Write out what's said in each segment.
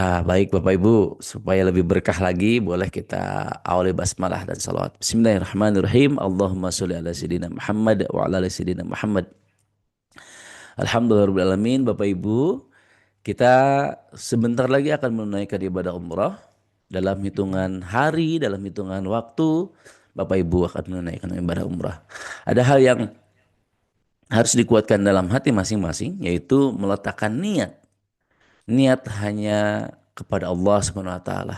Baik Bapak Ibu, supaya lebih berkah lagi, boleh kita awali basmalah dan salawat. Bismillahirrahmanirrahim. Allahumma sholli ala sayyidina Muhammad wa ala ali sayyidina Muhammad. Alhamdulillahirrahmanirrahim. Bapak Ibu, kita sebentar lagi akan menunaikan ibadah umrah. Dalam hitungan hari, dalam hitungan waktu, Bapak Ibu akan menunaikan ibadah umrah. Ada hal yang harus dikuatkan dalam hati masing-masing, yaitu meletakkan niat. Niat hanya kepada Allah Subhanahu wa taala.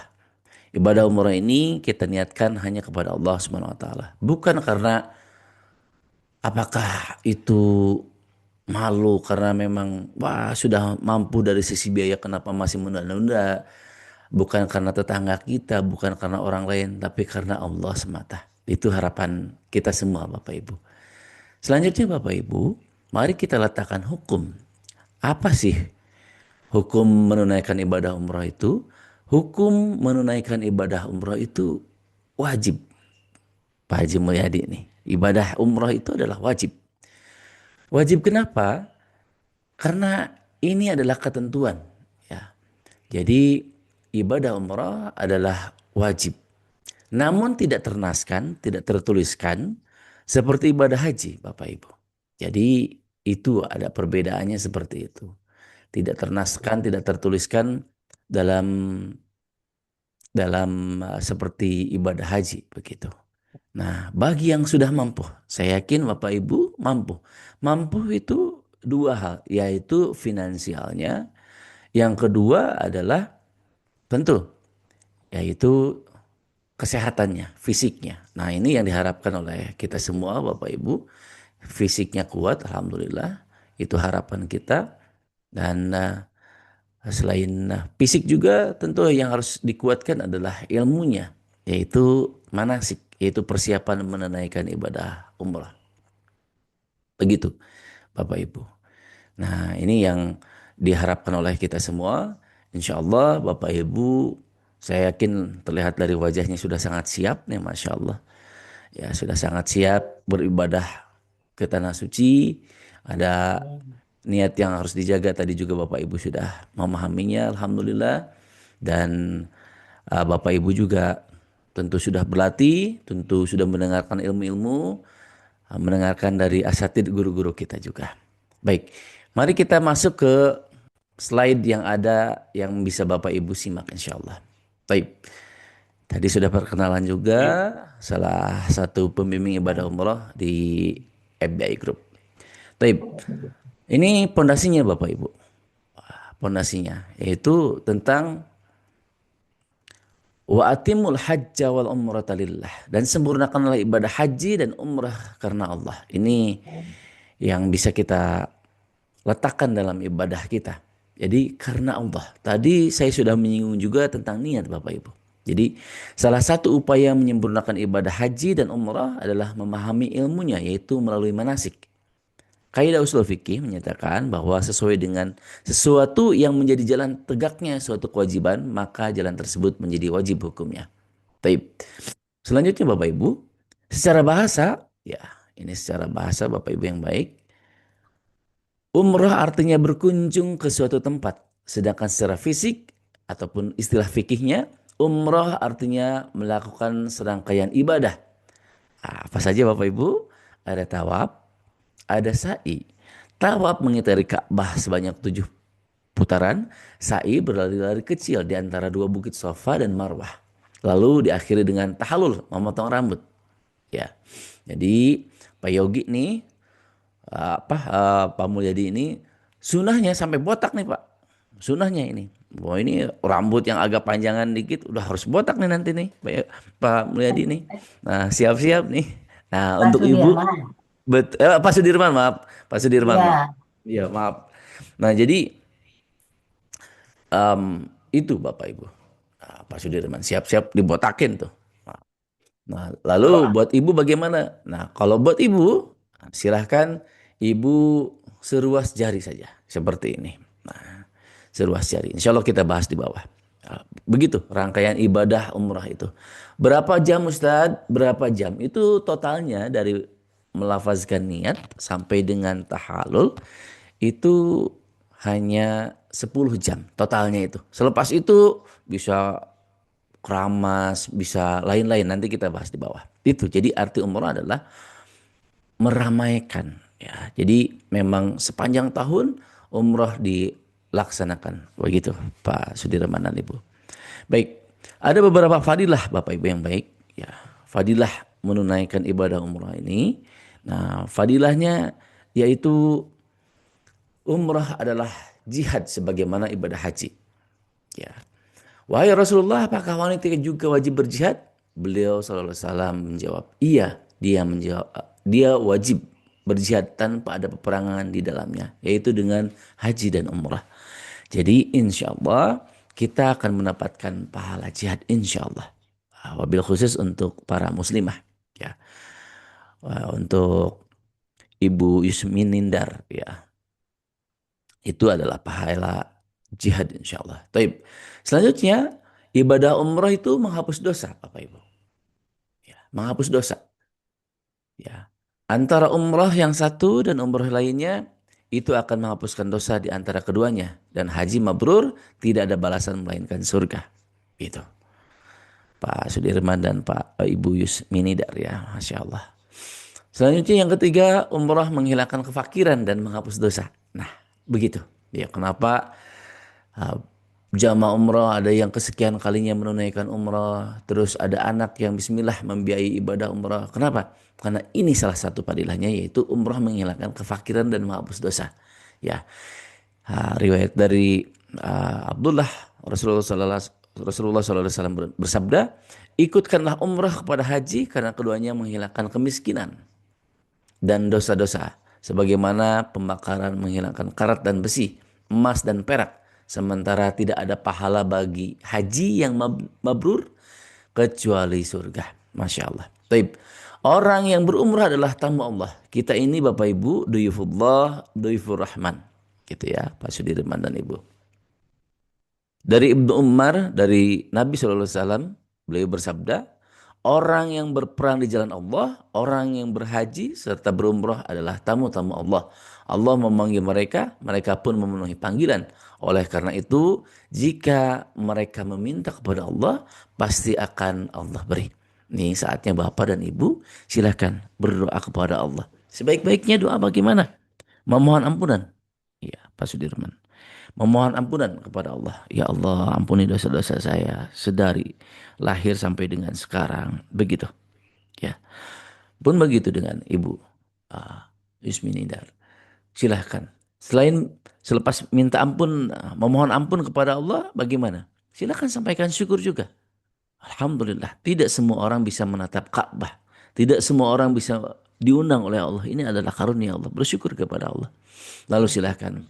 Ibadah umrah ini kita niatkan hanya kepada Allah Subhanahu wa taala. Bukan karena apakah itu malu karena memang wah sudah mampu dari sisi biaya kenapa masih menunda-nunda. Bukan karena tetangga kita, bukan karena orang lain, tapi karena Allah semata. Itu harapan kita semua Bapak Ibu. Selanjutnya Bapak Ibu, mari kita letakkan hukum. Apa sih hukum menunaikan ibadah umrah itu? Hukum menunaikan ibadah umrah itu wajib. Pak Haji Mulyadi nih. Ibadah umrah itu adalah wajib. Wajib kenapa? Karena ini adalah ketentuan. Ya. Jadi ibadah umrah adalah wajib. Namun tidak ternaskan, tidak tertuliskan seperti ibadah haji Bapak Ibu. Jadi itu ada perbedaannya seperti itu. Tidak ternaskan, tidak tertuliskan dalam seperti ibadah haji begitu. Nah, bagi yang sudah mampu, saya yakin Bapak Ibu mampu. Mampu itu dua hal, yaitu finansialnya. Yang kedua adalah tentu, yaitu kesehatannya, fisiknya. Nah, ini yang diharapkan oleh kita semua Bapak Ibu. Fisiknya kuat, Alhamdulillah. Itu harapan kita. Dan selain fisik juga tentu yang harus dikuatkan adalah ilmunya, yaitu manasik, yaitu persiapan menunaikan ibadah umrah. Begitu Bapak Ibu. Nah ini yang diharapkan oleh kita semua. Insya Allah Bapak Ibu, saya yakin terlihat dari wajahnya sudah sangat siap nih Masya Allah. Ya sudah sangat siap beribadah ke tanah suci. Ada niat yang harus dijaga tadi juga Bapak Ibu sudah memahaminya Alhamdulillah. Dan Bapak Ibu juga tentu sudah berlatih, tentu sudah mendengarkan ilmu-ilmu, mendengarkan dari asatid guru-guru kita juga. Baik, mari kita masuk ke slide yang ada yang bisa Bapak Ibu simak insya Allah. Baik, tadi sudah perkenalan juga salah satu pembimbing ibadah umroh di FBI Group. Baik, ini pondasinya Bapak Ibu. Pondasinya yaitu tentang wa atimul hajja wal umrata lillah, dan sempurnakanlah ibadah haji dan umrah karena Allah. Ini yang bisa kita letakkan dalam ibadah kita. Jadi karena Allah. Tadi saya sudah menyinggung juga tentang niat Bapak Ibu. Jadi salah satu upaya menyempurnakan ibadah haji dan umrah adalah memahami ilmunya, yaitu melalui manasik. Kaidah usul fikih menyatakan bahwa sesuai dengan sesuatu yang menjadi jalan tegaknya suatu kewajiban, maka jalan tersebut menjadi wajib hukumnya. Taib. Selanjutnya Bapak Ibu, secara bahasa, ya ini secara bahasa Bapak Ibu yang baik, umrah artinya berkunjung ke suatu tempat. Sedangkan secara fisik ataupun istilah fikihnya, umrah artinya melakukan serangkaian ibadah. Apa saja Bapak Ibu? Ada tawaf, ada sa'i. Tawaf mengitari Ka'bah sebanyak 7 putaran. Sa'i berlari-lari kecil di antara dua bukit Safa dan Marwah. Lalu diakhiri dengan tahallul, memotong rambut. Ya, jadi Pak Yogi nih, Pak Mulyadi ini sunahnya sampai botak nih Pak. Sunahnya ini. Wah ini rambut yang agak panjangan dikit udah harus botak nih nanti nih Pak Mulyadi nih. Nah siap-siap nih. Nah Pak untuk Ibu, Sudirman. Pak Sudirman maaf. Pak Sudirman maaf. Ya, Iya maaf. Nah jadi itu Bapak Ibu. Nah, Pak Sudirman siap-siap dibotakin tuh. Nah, lalu buat ibu bagaimana? Nah, kalau buat ibu, silahkan ibu seruas jari saja. Seperti ini. Nah, seruas jari. Insya Allah kita bahas di bawah. Nah, begitu rangkaian ibadah umrah itu. Berapa jam Ustadz? Berapa jam? Itu totalnya dari melafazkan niat sampai dengan tahallul itu hanya 10 jam totalnya itu. Selepas itu bisa keramas, bisa lain-lain. Nanti kita bahas di bawah. Itu. Jadi arti umroh adalah meramaikan. Ya, jadi memang sepanjang tahun umroh dilaksanakan. Begitu Pak Sudirman dan Ibu. Baik, ada beberapa fadilah Bapak Ibu yang baik. Ya, fadilah menunaikan ibadah umroh ini. Nah, fadilahnya yaitu umrah adalah jihad sebagaimana ibadah haji. Ya. Wahai Rasulullah, apakah wanita juga wajib berjihad? Beliau sallallahu alaihi wasallam menjawab, iya. Dia menjawab, dia wajib berjihad tanpa ada peperangan di dalamnya, yaitu dengan haji dan umrah. Jadi insya Allah kita akan mendapatkan pahala jihad insya Allah. Wabil khusus untuk para muslimah. Ya. Untuk Ibu Yusmin Nindar ya. Itu adalah pahala jihad insya Allah. Taib. Selanjutnya, ibadah umrah itu menghapus dosa, Bapak Ibu. Ya, menghapus dosa. Ya. Antara umrah yang satu dan umrah lainnya, itu akan menghapuskan dosa di antara keduanya. Dan haji mabrur tidak ada balasan melainkan surga. Itu. Pak Sudirman dan Ibu Yusminidar ya, Masya Allah. Selanjutnya yang ketiga, umrah menghilangkan kefakiran dan menghapus dosa. Nah, begitu. Ya, kenapa jamaah umrah ada yang kesekian kalinya menunaikan umrah, terus ada anak yang bismillah membiayai ibadah umrah. Kenapa? Karena ini salah satu padilahnya yaitu umrah menghilangkan kefakiran dan menghapus dosa. Ya, riwayat dari Abdullah Rasulullah SAW bersabda, ikutkanlah umrah kepada haji karena keduanya menghilangkan kemiskinan dan dosa-dosa sebagaimana pembakaran menghilangkan karat dan besi, emas dan perak, sementara tidak ada pahala bagi haji yang mabrur kecuali surga. Masya Allah. Taib. Orang yang berumrah adalah tamu Allah. Kita ini Bapak Ibu, duyufullah, duyufur rahman. Gitu ya, Pak Sudirman dan Ibu. Dari Ibnu Umar, dari Nabi SAW, beliau bersabda, orang yang berperang di jalan Allah, orang yang berhaji serta berumrah adalah tamu-tamu Allah. Allah memanggil mereka, mereka pun memenuhi panggilan. Oleh karena itu, jika mereka meminta kepada Allah, pasti akan Allah beri. Nih saatnya Bapak dan Ibu, silakan berdoa kepada Allah. Sebaik-baiknya doa bagaimana? Memohon ampunan. Iya, Pak Sudirman. Memohon ampunan kepada Allah. Ya Allah, ampuni dosa-dosa saya sedari lahir sampai dengan sekarang. Begitu. Ya. Pun begitu dengan Ibu Yusminidar. Silahkan. Selepas minta ampun, memohon ampun kepada Allah, bagaimana? Silahkan sampaikan syukur juga. Alhamdulillah, tidak semua orang bisa menatap Ka'bah. Tidak semua orang bisa diundang oleh Allah. Ini adalah karunia Allah. Bersyukur kepada Allah. Lalu silahkan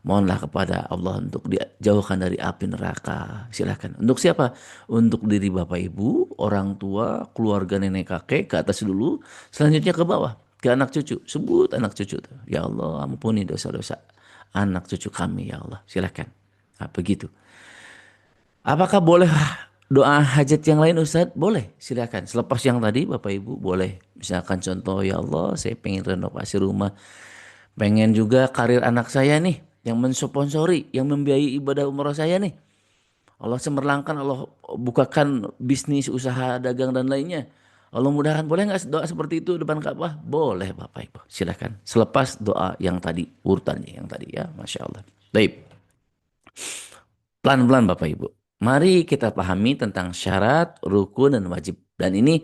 mohonlah kepada Allah untuk dijauhkan dari api neraka. Silahkan. Untuk siapa? Untuk diri Bapak Ibu, orang tua, keluarga nenek kakek ke atas dulu. Selanjutnya ke bawah. Ke anak cucu. Sebut anak cucu. Ya Allah ampuni dosa-dosa anak cucu kami ya Allah. Silahkan. Nah, begitu. Apakah boleh doa hajat yang lain Ustadz? Boleh, silakan. Selepas yang tadi Bapak Ibu boleh. Misalkan contoh, ya Allah saya pengen renovasi rumah. Pengen juga karir anak saya nih. Yang mensponsori, yang membiayai ibadah umrah saya nih. Allah cemerlangkan, Allah bukakan bisnis, usaha, dagang dan lainnya. Allah mudahkan. Boleh nggak doa seperti itu depan Ka'bah? Boleh Bapak Ibu. Silakan. Selepas doa yang tadi, urutannya yang tadi ya. Masya Allah. Baik. Pelan-pelan Bapak Ibu. Mari kita pahami tentang syarat, rukun, dan wajib. Dan ini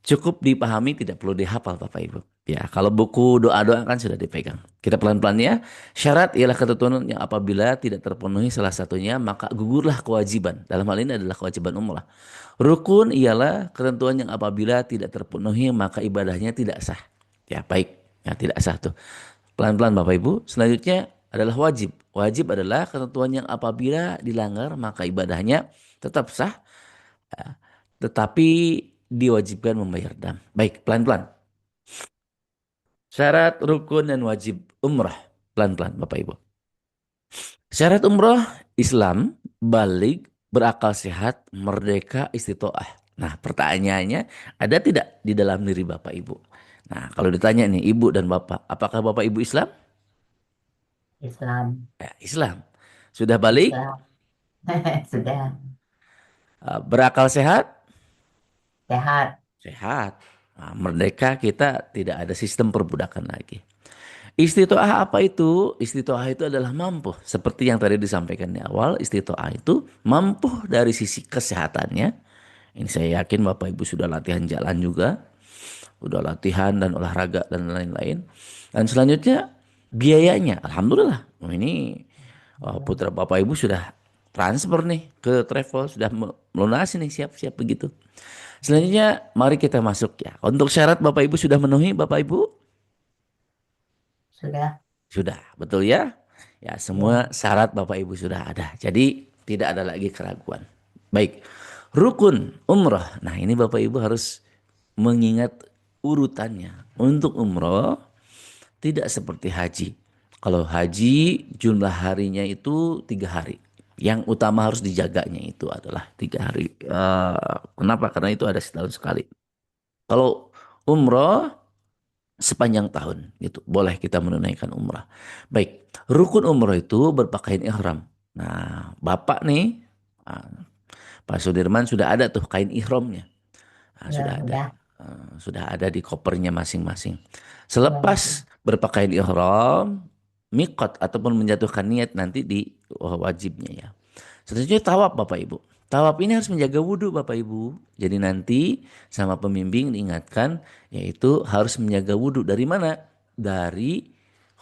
cukup dipahami, tidak perlu dihafal Bapak Ibu. Ya, kalau buku doa-doa kan sudah dipegang. Kita pelan-pelan ya. Syarat ialah ketentuan yang apabila tidak terpenuhi salah satunya, maka gugurlah kewajiban. Dalam hal ini adalah kewajiban umrah. Rukun ialah ketentuan yang apabila tidak terpenuhi, maka ibadahnya tidak sah. Ya, baik. Ya, tidak sah tuh. Pelan-pelan Bapak Ibu. Selanjutnya adalah wajib. Wajib adalah ketentuan yang apabila dilanggar maka ibadahnya tetap sah, ya, tetapi diwajibkan membayar dam. Baik, pelan-pelan. Syarat, rukun, dan wajib umrah. Pelan-pelan Bapak Ibu. Syarat umrah, Islam, balik, berakal sehat, merdeka, istitoah. Nah pertanyaannya, ada tidak di dalam diri Bapak Ibu? Nah kalau ditanya nih Ibu dan Bapak, apakah Bapak Ibu Islam? Islam. Ya, Islam. Sudah balik? Sudah. Sudah. Berakal sehat? Sehat. Sehat. Nah, merdeka kita tidak ada sistem perbudakan lagi. Istitoah apa itu? Istitoah itu adalah mampu. Seperti yang tadi disampaikan di awal, istitoah itu mampu dari sisi kesehatannya. Ini saya yakin Bapak Ibu sudah latihan jalan juga. Udah latihan dan olahraga dan lain-lain. Dan selanjutnya biayanya. Alhamdulillah. Ini putra Bapak Ibu sudah transfer nih ke travel. Sudah melunasi nih siap-siap begitu. Selanjutnya mari kita masuk ya. Untuk syarat Bapak Ibu sudah memenuhi Bapak Ibu? Sudah. Sudah, betul ya? Ya, Ya. semua syarat Bapak Ibu sudah ada. Jadi tidak ada lagi keraguan. Baik, rukun umroh. Nah, ini Bapak Ibu harus mengingat urutannya. Untuk umroh tidak seperti haji. Kalau haji jumlah harinya itu 3 hari. Yang utama harus dijaganya itu adalah 3 hari. Kenapa? Karena itu ada setahun sekali. Kalau umroh sepanjang tahun gitu. Boleh kita menunaikan umrah. Baik, rukun umrah itu berpakaian ihram. Nah, Bapak nih, ah, Pak Sudirman sudah ada tuh kain ihramnya. Nah, Ya, sudah ada. udah. Sudah ada di kopernya masing-masing. Ya, masih. Selepas berpakaian ihram, mikot ataupun menjatuhkan niat nanti di wajibnya ya. Selanjutnya tawaf Bapak Ibu. Tawaf ini harus menjaga wudhu Bapak Ibu. Jadi nanti sama pembimbing diingatkan yaitu harus menjaga wudhu. Dari mana? Dari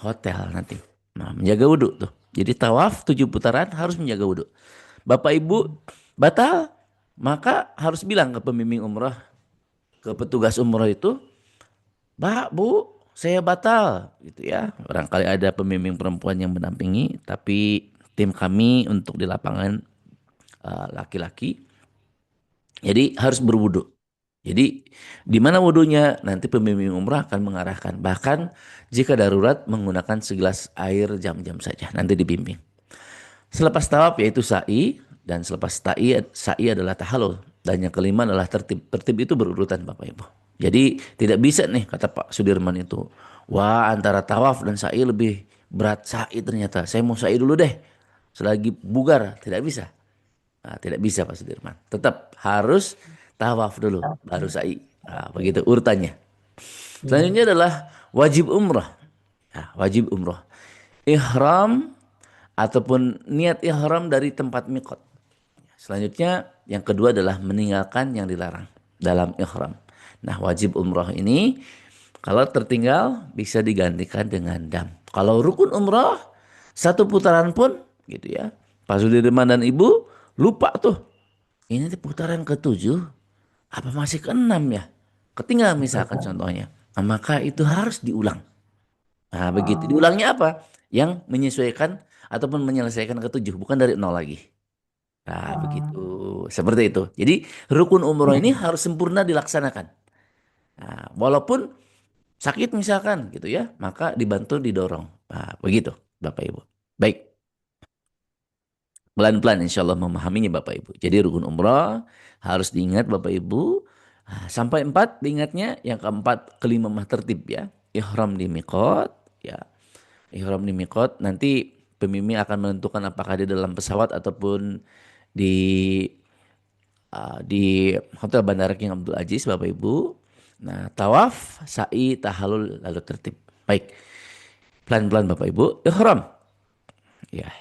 hotel nanti. Nah, menjaga wudhu tuh. Jadi tawaf 7 putaran harus menjaga wudhu. Bapak Ibu batal, maka harus bilang ke pembimbing umroh, ke petugas umroh itu, Pak, Bu, saya batal gitu ya. Barangkali ada pembimbing perempuan yang mendampingi, tapi tim kami untuk di lapangan laki-laki. Jadi harus berwudu. Jadi di mana wudunya nanti pembimbing umrah akan mengarahkan. Bahkan jika darurat menggunakan segelas air jam-jam saja nanti dibimbing. Selepas tawaf yaitu sa'i dan selepas sa'i adalah tahalul dan yang kelima adalah tertib. Tertib itu berurutan Bapak Ibu. Jadi tidak bisa nih kata Pak Sudirman itu. Wah antara tawaf dan sa'i lebih berat sa'i ternyata. Saya mau sa'i dulu deh. Selagi bugar tidak bisa. Nah, tidak bisa Pak Sudirman. Tetap harus tawaf dulu, baru Oke. sa'i. Nah, begitu Oke. urutannya. Iya. Selanjutnya adalah wajib umrah. Nah, wajib umrah. Ihram ataupun niat ihram dari tempat mikot. Selanjutnya yang kedua adalah meninggalkan yang dilarang dalam ihram. Nah, wajib umrah ini kalau tertinggal bisa digantikan dengan dam. Kalau rukun umrah 1 putaran pun gitu ya. Pak Sudirman dan Ibu lupa tuh. Ini tuh putaran ke-7 apa masih ke-6 ya? Ketinggalan misalkan contohnya. Nah, maka itu harus diulang. Nah, begitu. Oh. Diulangnya apa? Yang menyesuaikan ataupun menyelesaikan ke-7 bukan dari nol lagi. Nah, begitu. Oh. Seperti itu. Jadi, rukun umroh ini harus sempurna dilaksanakan. Nah, walaupun sakit misalkan gitu ya, maka dibantu didorong. Nah, begitu, Bapak Ibu. Baik, pelan-pelan insya Allah memahaminya Bapak Ibu. Jadi rukun umroh harus diingat Bapak Ibu. Sampai 4 diingatnya, yang keempat, kelima mah tertib ya. Ihram di mikot, ya. Ihram di mikot, nanti pembimbing akan menentukan apakah di dalam pesawat ataupun di di Hotel Bandara King Abdul Aziz Bapak Ibu. Nah, tawaf, sa'i, tahalul, lalu tertib. Baik, pelan-pelan Bapak Ibu. Ihram. Ya.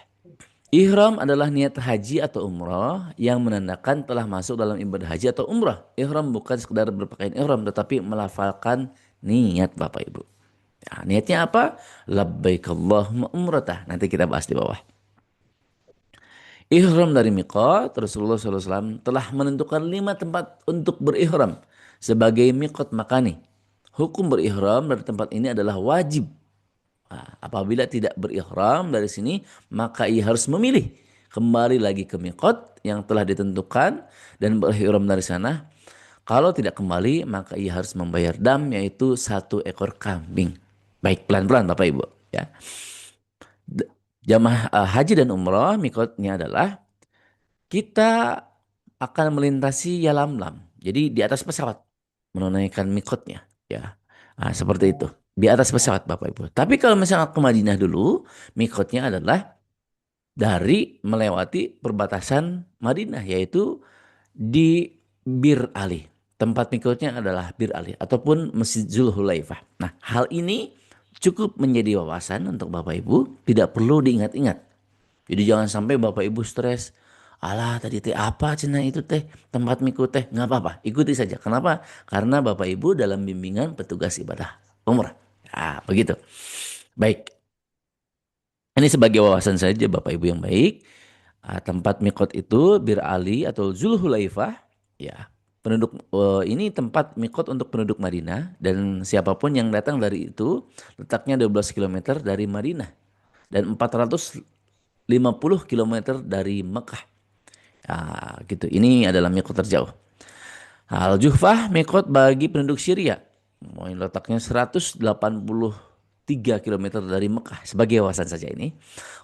Ihram adalah niat haji atau umrah yang menandakan telah masuk dalam ibadah haji atau umrah. Ihram bukan sekedar berpakaian ihram tetapi melafalkan niat Bapak Ibu. Ya, niatnya apa? Labbaik Allahumma umratah. Nanti kita bahas di bawah. Ihram dari miqat, Rasulullah SAW telah menentukan 5 tempat untuk berihram sebagai miqat makani. Hukum berihram dari tempat ini adalah wajib. Nah, apabila tidak berihram dari sini, maka ia harus memilih kembali lagi ke miqat yang telah ditentukan dan berihram dari sana. Kalau tidak kembali, maka ia harus membayar dam yaitu 1 ekor kambing. Baik, pelan-pelan Bapak Ibu ya. Jamaah haji dan umrah mikotnya adalah kita akan melintasi Yalamlam. Jadi di atas pesawat menunaikan mikotnya ya. Nah, seperti itu. Oh. Di atas Ya. pesawat Bapak Ibu. Tapi kalau misalnya ke Madinah dulu, mikotnya adalah dari melewati perbatasan Madinah, yaitu di Bir Ali. Tempat mikotnya adalah Bir Ali ataupun Masjid Zulhulaifah. Nah, hal ini cukup menjadi wawasan untuk Bapak Ibu, tidak perlu diingat-ingat. Jadi jangan sampai Bapak Ibu stres. Alah tadi teh apa cina itu teh tempat mikot teh, nggak apa-apa, ikuti saja. Kenapa? Karena Bapak Ibu dalam bimbingan petugas ibadah umrah. Nah, begitu. Baik, ini sebagai wawasan saja Bapak Ibu yang baik. Tempat mikot itu Bir Ali atau Zulhulaifah, ya. Ini tempat mikot untuk penduduk Madinah dan siapapun yang datang dari itu letaknya 12 kilometer dari Madinah dan 450 kilometer dari Mekah. Gitu. Ini adalah mikot terjauh. Al-Juhfah mikot bagi penduduk Syria. Yang letaknya 183 kilometer dari Mekah. Sebagai wawasan saja ini.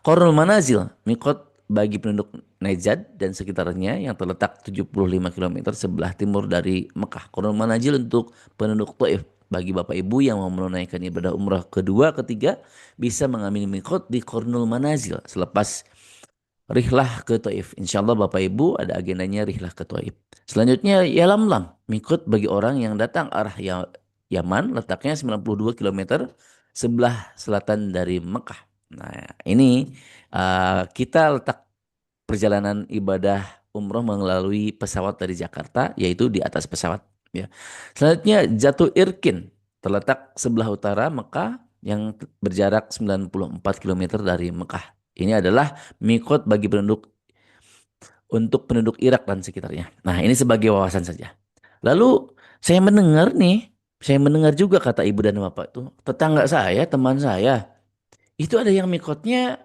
Qarnul Manazil mikot bagi penduduk Najd dan sekitarnya yang terletak 75 kilometer sebelah timur dari Mekah. Qarnul Manazil untuk penduduk Taif. Bagi Bapak Ibu yang mau menunaikan ibadah umrah kedua, ketiga, bisa mengambil mikot di Qarnul Manazil selepas rihlah ke Taif. Insya Allah Bapak Ibu ada agendanya rihlah ke Taif. Selanjutnya Yalamlam, mikot bagi orang yang datang arah Yaman, letaknya 92 kilometer sebelah selatan dari Mekah. Nah, ini kita letak perjalanan ibadah umroh melalui pesawat dari Jakarta, yaitu di atas pesawat. Ya. Selanjutnya Jatu Irkin, terletak sebelah utara Mekah yang berjarak 94 kilometer dari Mekah. Ini adalah mikot bagi penduduk untuk penduduk Irak dan sekitarnya. Nah, ini sebagai wawasan saja. Lalu saya mendengar juga kata ibu dan bapak itu, tetangga saya, teman saya, itu ada yang mikotnya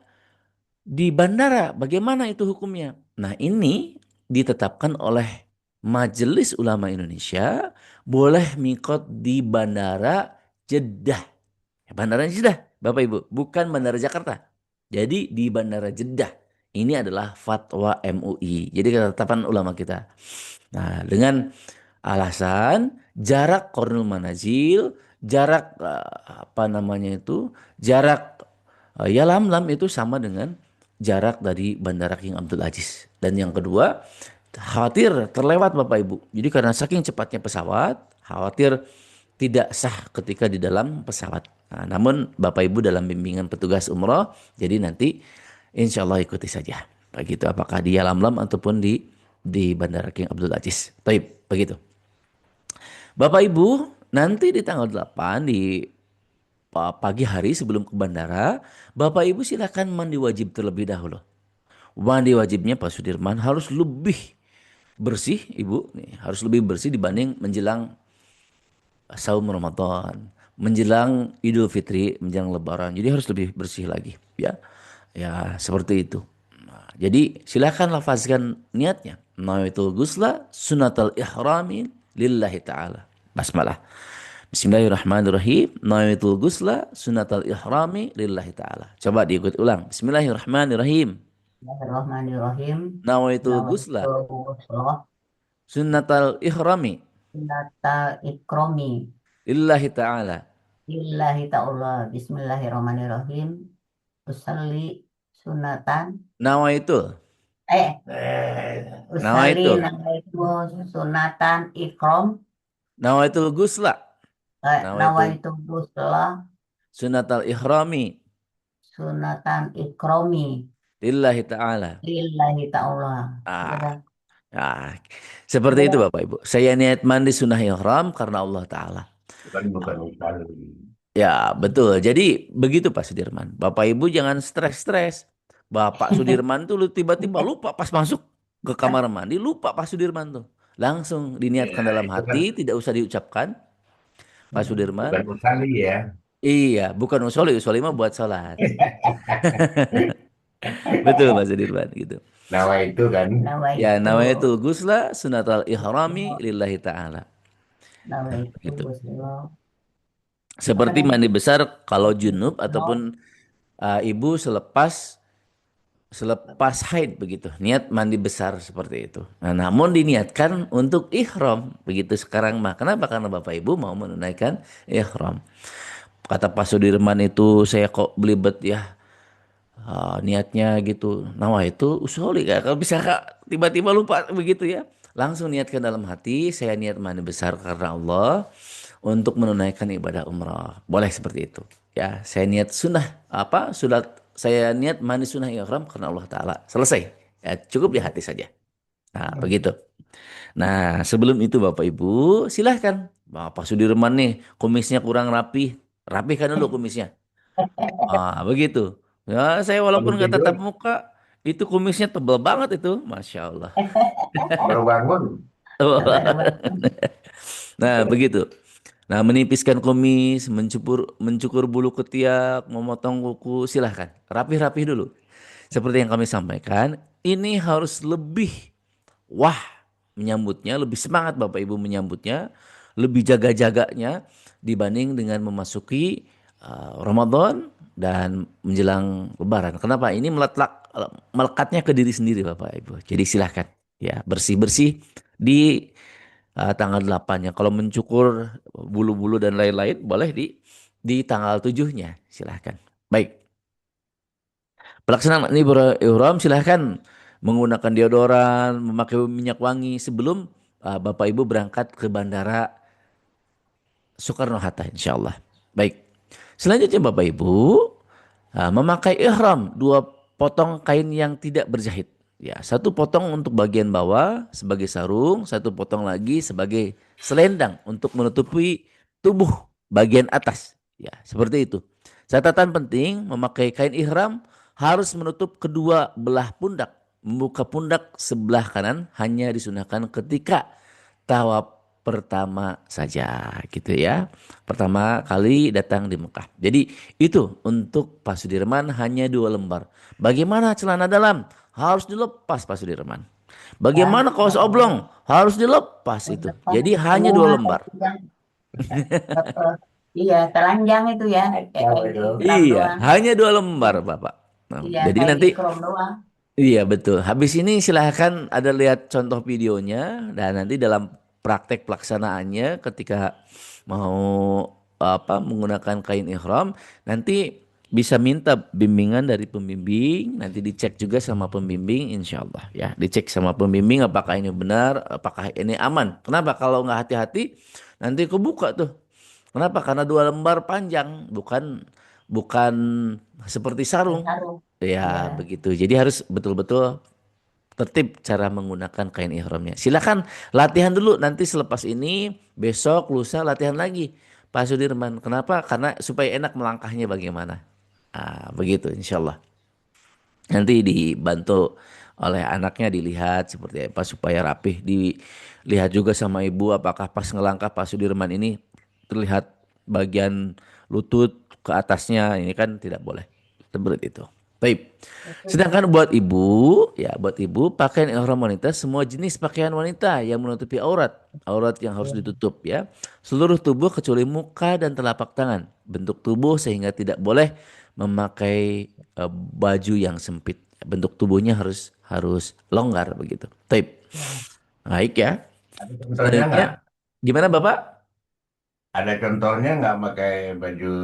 di bandara. Bagaimana itu hukumnya? Nah, ini ditetapkan oleh Majelis Ulama Indonesia, boleh mikot di bandara Jeddah. Bandara Jeddah, Bapak Ibu, bukan Bandara Jakarta. Jadi di Bandara Jeddah. Ini adalah fatwa MUI. Jadi ketetapan ulama kita. Nah, dengan alasan jarak Kornul Manazil, jarak apa namanya itu, jarak Yalamlam itu sama dengan jarak dari Bandara King Abdul Aziz. Dan yang kedua, khawatir terlewat Bapak Ibu. Jadi karena saking cepatnya pesawat, khawatir tidak sah ketika di dalam pesawat. Nah, namun Bapak Ibu dalam bimbingan petugas umroh, jadi nanti insya Allah ikuti saja. Begitu apakah di Yalamlam ataupun di Bandara King Abdul Aziz. Baik, begitu. Bapak Ibu, nanti di tanggal 8 di pagi hari sebelum ke bandara, Bapak Ibu silakan mandi wajib terlebih dahulu. Mandi wajibnya Pak Sudirman harus lebih bersih, Ibu, nih, harus lebih bersih dibanding menjelang saum Ramadan, menjelang Idul Fitri, menjelang Lebaran. Jadi harus lebih bersih lagi, ya. Ya, seperti itu. Nah, jadi silakan lafazkan niatnya. Nawaitul gusla sunatal ihrami lillahi ta'ala. Basmalah. Bismillahirrahmanirrahim. Nawaitul gusla sunatal ihrami lillahi ta'ala. Coba diikut ulang. Bismillahirrahmanirrahim. Bismillahirrahmanirrahim. Nawaitul gusla Nawaitu ghusla sunatal ihrami natal ikromi lillahi ta'ala. lillahi ta'ala. Bismillahirrahmanirrahim. Usalli sunatan. Nawaitul. Usalli Nawaitul. nawaitu sunatan ikrom. Nawaitul gusla. Nawaitul Nawaitu ghusla sunatal ihrami sunatan ikromi lillahi ta'ala. lillahi ta'ala. Sudah Ah, dah. ah. Seperti Sudah itu dah. Bapak Ibu. Saya niat mandi sunnah ihram karena Allah Ta'ala. Bukan bukan. Ya betul. Jadi begitu Pak Sudirman. Bapak Ibu jangan stres-stres. Bapak Sudirman tuh tiba-tiba lupa pas masuk ke kamar mandi. Lupa Pak Sudirman tuh. Langsung Ya, diniatkan dalam itu kan hati. Tidak usah diucapkan Pak Sudirman. bukan usali ya. Iya bukan usoli. Usoli mah buat sholat. Betul Pak Sudirman gitu. Nawa itu kan. Ya Nawaitu namanya itu gusla sunatal ihrami lillahi ta'ala. Nah, nawaitu begitu. ghusla. Apa Seperti tadi? mandi besar kalau junub Ghusla. ataupun ibu selepas selepas haid begitu. Niat mandi besar seperti itu. Nah, namun diniatkan untuk ihram begitu sekarang mah. Kenapa? Karena Bapak Ibu mau menunaikan ihram. Kata Pak Sudirman itu saya kok belibet ya. niatnya gitu. Nawa itu usuli Kak. Kalau bisa Kak tiba-tiba lupa begitu ya. Langsung niatkan dalam hati, saya niat mani besar karena Allah untuk menunaikan ibadah umrah. Boleh seperti itu. Ya, saya niat sunnah apa? Sudah saya niat mani sunnah ihram karena Allah Ta'ala. Selesai. Ya, cukup di hati saja. Nah, begitu. Nah, sebelum itu Bapak Ibu, silahkan. Bapak Sudirman nih, kumisnya kurang rapi. Rapihkan dulu kumisnya. Begitu. Ya, saya walaupun Baru nggak tatap tidur, muka, itu kumisnya tebal banget itu. Masya Allah. baru bangun. Baru bangun. Nah, begitu. Nah, menipiskan kumis, mencukur bulu ketiak, memotong kuku, silahkan. Rapih-rapih dulu. Seperti yang kami sampaikan, ini harus lebih wah menyambutnya, lebih semangat Bapak Ibu menyambutnya, lebih jaga-jaganya dibanding dengan memasuki Ramadan dan menjelang Lebaran. Kenapa? Ini melekatnya ke diri sendiri Bapak Ibu. Jadi silahkan ya bersih-bersih di tanggal 8-nya. Kalau mencukur bulu-bulu dan lain-lain boleh di tanggal 7-nya. Silahkan. Baik. Pelaksanaan ihram silahkan menggunakan deodoran, memakai minyak wangi sebelum Bapak Ibu berangkat ke Bandara Soekarno-Hatta insya Allah. Baik. Selanjutnya Bapak Ibu memakai ihram dua potong kain yang tidak berjahit. Ya, satu potong untuk bagian bawah sebagai sarung, satu potong lagi sebagai selendang untuk menutupi tubuh bagian atas. Ya, seperti itu. Catatan penting, memakai kain ihram harus menutup kedua belah pundak. Membuka pundak sebelah kanan hanya disunahkan ketika tawaf pertama saja gitu ya. Pertama kali datang di Mekah. Jadi itu untuk Pak Sudirman hanya 2 lembar. Bagaimana celana dalam? Harus dilepas Pak Sudirman. Ya, Bagaimana kaos nggak boleh. oblong? Harus dilepas itu. Lepas Jadi hanya dua semua lembar. yang betul. Iya, telanjang itu ya. Kayak Tahu kain itu. ikram Iya, doang. hanya 2 lembar Bapak. Nah, Iya, jadi kain nanti ikram doang. iya betul. Habis ini silahkan ada lihat contoh videonya dan nanti dalam praktek pelaksanaannya ketika mau menggunakan kain ihram nanti bisa minta bimbingan dari pembimbing, nanti dicek juga sama pembimbing insya Allah ya. Dicek sama pembimbing apakah ini benar, apakah ini aman. Kenapa kalau nggak hati-hati nanti kebuka tuh. Kenapa? Karena 2 lembar panjang, bukan bukan seperti sarung. Terharu. Iya. Ya, begitu. Jadi harus betul-betul tertib cara menggunakan kain ihramnya. Silakan latihan dulu nanti selepas ini besok lusa latihan lagi Pak Sudirman. Kenapa? Karena supaya enak melangkahnya bagaimana. Begitu insya Allah. Nanti dibantu oleh anaknya dilihat seperti apa supaya rapih. Dilihat juga sama ibu apakah pas ngelangkah Pak Sudirman ini terlihat bagian lutut ke atasnya. Ini kan tidak boleh. Seperti itu. Baik. Sedangkan buat ibu, ya buat ibu pakaian ihram wanita semua jenis pakaian wanita yang menutupi aurat, aurat yang harus Iya. ditutup ya. Seluruh tubuh kecuali muka dan telapak tangan, bentuk tubuh sehingga tidak boleh memakai baju yang sempit. Bentuk tubuhnya harus harus longgar begitu. Baik. Iya. Baik ya. Ada contohnya Selanjutnya nggak? gimana Bapak? Ada contohnya nggak pakai baju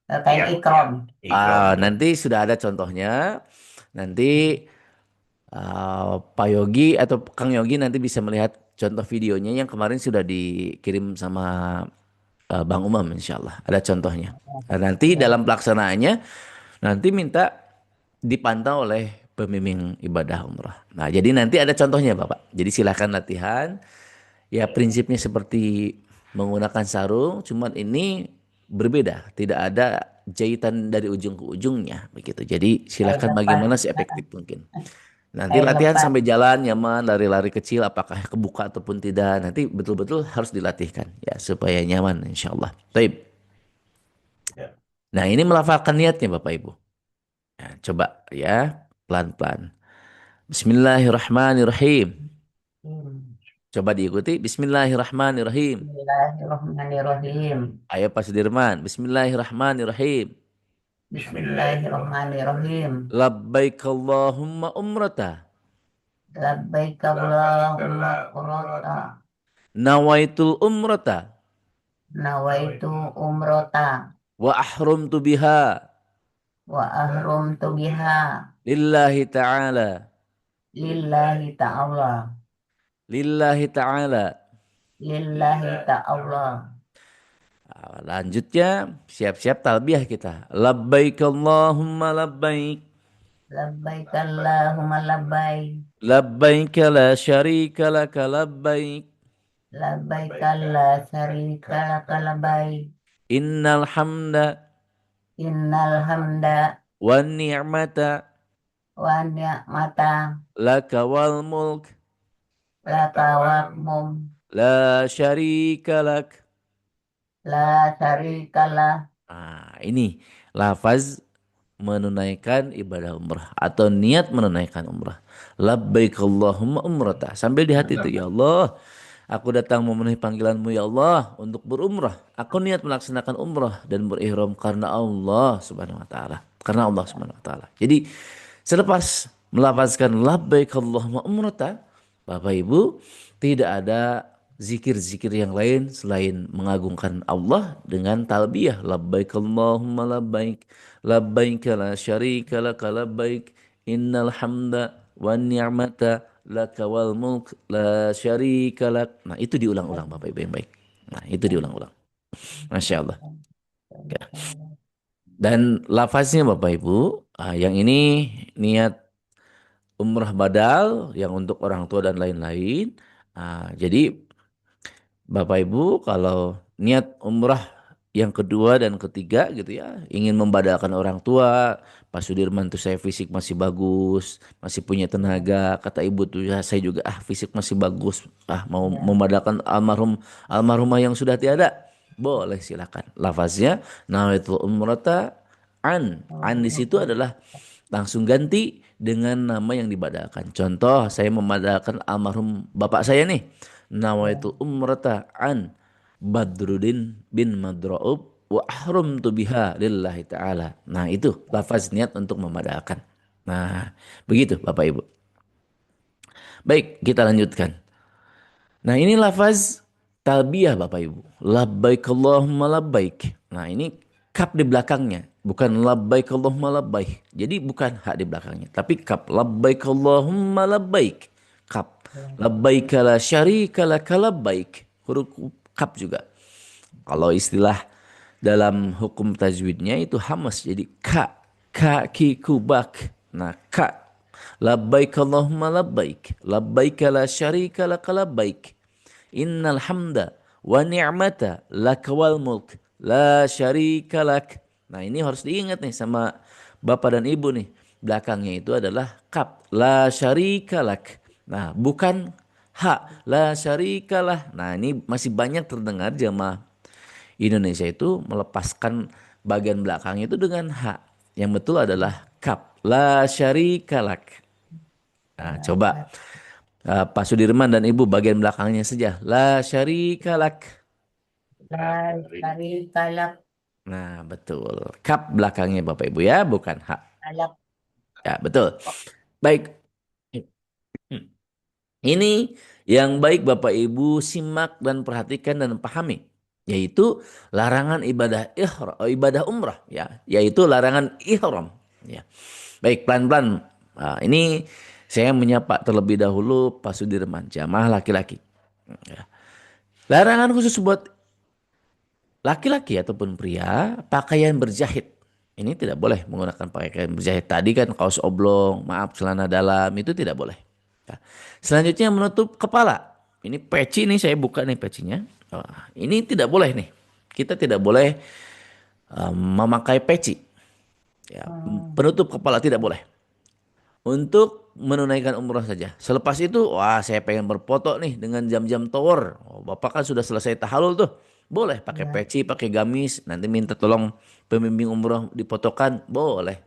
Kain ikram. yang ikram itu? Nanti sudah ada contohnya. Nanti Pak Yogi atau Kang Yogi nanti bisa melihat contoh videonya yang kemarin sudah dikirim sama Bang Umam insya Allah. Ada contohnya. Nah, nanti Ya. dalam pelaksanaannya nanti minta dipantau oleh pembimbing ibadah umrah. Nah jadi nanti ada contohnya Bapak. Jadi silahkan latihan. Ya prinsipnya seperti menggunakan sarung. Cuman ini berbeda. Tidak ada jahitan dari ujung ke ujungnya. Begitu. Jadi Kain silahkan lepas. bagaimana seefektif mungkin. Nanti Kain latihan lepas. sampai jalan nyaman, lari-lari kecil apakah kebuka ataupun tidak. Nanti betul-betul harus dilatihkan ya supaya nyaman insya Allah. Baik. Ya. Nah ini melafalkan niatnya Bapak Ibu. Ya, coba ya pelan-pelan. Bismillahirrahmanirrahim. Hmm. Coba diikuti. Bismillahirrahmanirrahim. Bismillahirrahmanirrahim. Ayo Pak Sudirman. Bismillahirrahmanirrahim. Bismillahirrahmanirrahim. Bismillahirrahmanirrahim. Labbaik Allahumma umrata. Labbaik Labbaik Allahumma umrata. Allahumma Nawaitul umrata. Nawaitu umrata. Wa ahrumtu biha. wa ahramtu biha lillahi ta'ala, lillahi ta'ala, lillahi ta'ala. lillahi ta'ala. Lanjutnya siap-siap talbiyah kita. Labbaik Allahumma labbaik. Labbaik Allahumma labbaik. Labbaik la syarika laka labbaik. Labbaik la syarika laka labbaik. Innal hamda Innal hamda wan ni'mata wa ni'mata laka wal mulk laka wa mum la syarika lak. la syarika lah. Ini lafaz menunaikan ibadah umrah atau niat menunaikan umrah. Labbaik Allahumma umrata. Sambil di hati itu, Mantap. ya Allah, aku datang memenuhi panggilanmu ya Allah untuk berumrah. Aku niat melaksanakan umrah dan berihram karena Allah Subhanahu wa taala. Karena Allah Subhanahu wa taala. Jadi selepas melafazkan labbaik Allahumma umrata, Bapak Ibu, tidak ada zikir-zikir yang lain selain mengagungkan Allah dengan talbiyah labbaik Allahumma labbaik labbaik la syarika laka labbaik innal hamda wan ni'mata laka wal mulk la syarika lak. Nah, itu diulang-ulang Bapak Ibu yang baik. Nah, itu diulang-ulang. Masya Allah. Ya. Dan lafaznya Bapak Ibu, yang ini niat umrah badal yang untuk orang tua dan lain-lain. Jadi Bapak Ibu kalau niat umrah yang kedua dan ketiga gitu ya, ingin membadalkan orang tua, Pak Sudirman tuh saya fisik masih bagus, masih punya tenaga, kata ibu tuh ya saya juga fisik masih bagus, mau membadalkan almarhumah yang sudah tiada, boleh silakan. Lafaznya nawaitul umrata an di situ adalah langsung ganti dengan nama yang dibadalkan. Contoh saya membadalkan almarhum bapak saya nih. Nawaitu umrata an Badruddin bin Madraub wa ahramtu biha lillahi ta'ala. Nah, itu lafaz niat untuk membadalkan. Nah, begitu Bapak Ibu. Baik, kita lanjutkan. Nah, ini lafaz talbiyah Bapak Ibu. Labbaik Allahumma labbaik. Nah, ini kap di belakangnya. Bukan labbaik Allahumma labbaik. Jadi bukan hak di belakangnya. Tapi kap. Labbaik Allahumma labbaik. Kap. Labbaik la syarika laka labbaik. Huruf kap juga. Kalau istilah dalam hukum tajwidnya itu hamas. Jadi ka. Ka ki kubak. Nah, ka. Labbaik Allahumma labbaik. Labbaik la syarika laka labbaik. Innal hamda wa ni'mata laka wal mulk la syarika lak. Nah, ini harus diingat nih sama Bapak dan Ibu nih. Belakangnya itu adalah kap la syarika lak. Nah, bukan ha la syarika lah. Nah, ini masih banyak terdengar jamaah Indonesia itu melepaskan bagian belakangnya itu dengan ha. Yang betul adalah kap la syarika lak. Nah, coba Pak Sudirman dan Ibu bagian belakangnya saja. La syarika lak. La syarika lak. Nah, betul. Kap belakangnya Bapak Ibu ya, bukan hak. Lak. Ya, betul. Baik. Ini yang baik Bapak Ibu simak dan perhatikan dan pahami, yaitu larangan ibadah ibadah umrah ya, yaitu larangan ihram ya. Baik, pelan-pelan. Nah, ini saya menyapa terlebih dahulu Pak Sudirman, jamaah laki-laki. Ya. Larangan khusus buat laki-laki ataupun pria, pakaian berjahit. Ini tidak boleh menggunakan pakaian berjahit. Tadi kan kaos oblong, maaf celana dalam itu tidak boleh. Nah, selanjutnya menutup kepala. Ini peci nih saya buka nih pecinya. Ini tidak boleh nih. Kita tidak boleh memakai peci. Ya, penutup kepala tidak boleh. Untuk menunaikan umrah saja. Selepas itu, wah saya pengen berfoto nih dengan jam-jam tower. Oh, Bapak kan sudah selesai tahalul tuh. Boleh pakai peci, pakai gamis. Nanti minta tolong pembimbing umrah difotokan. Boleh.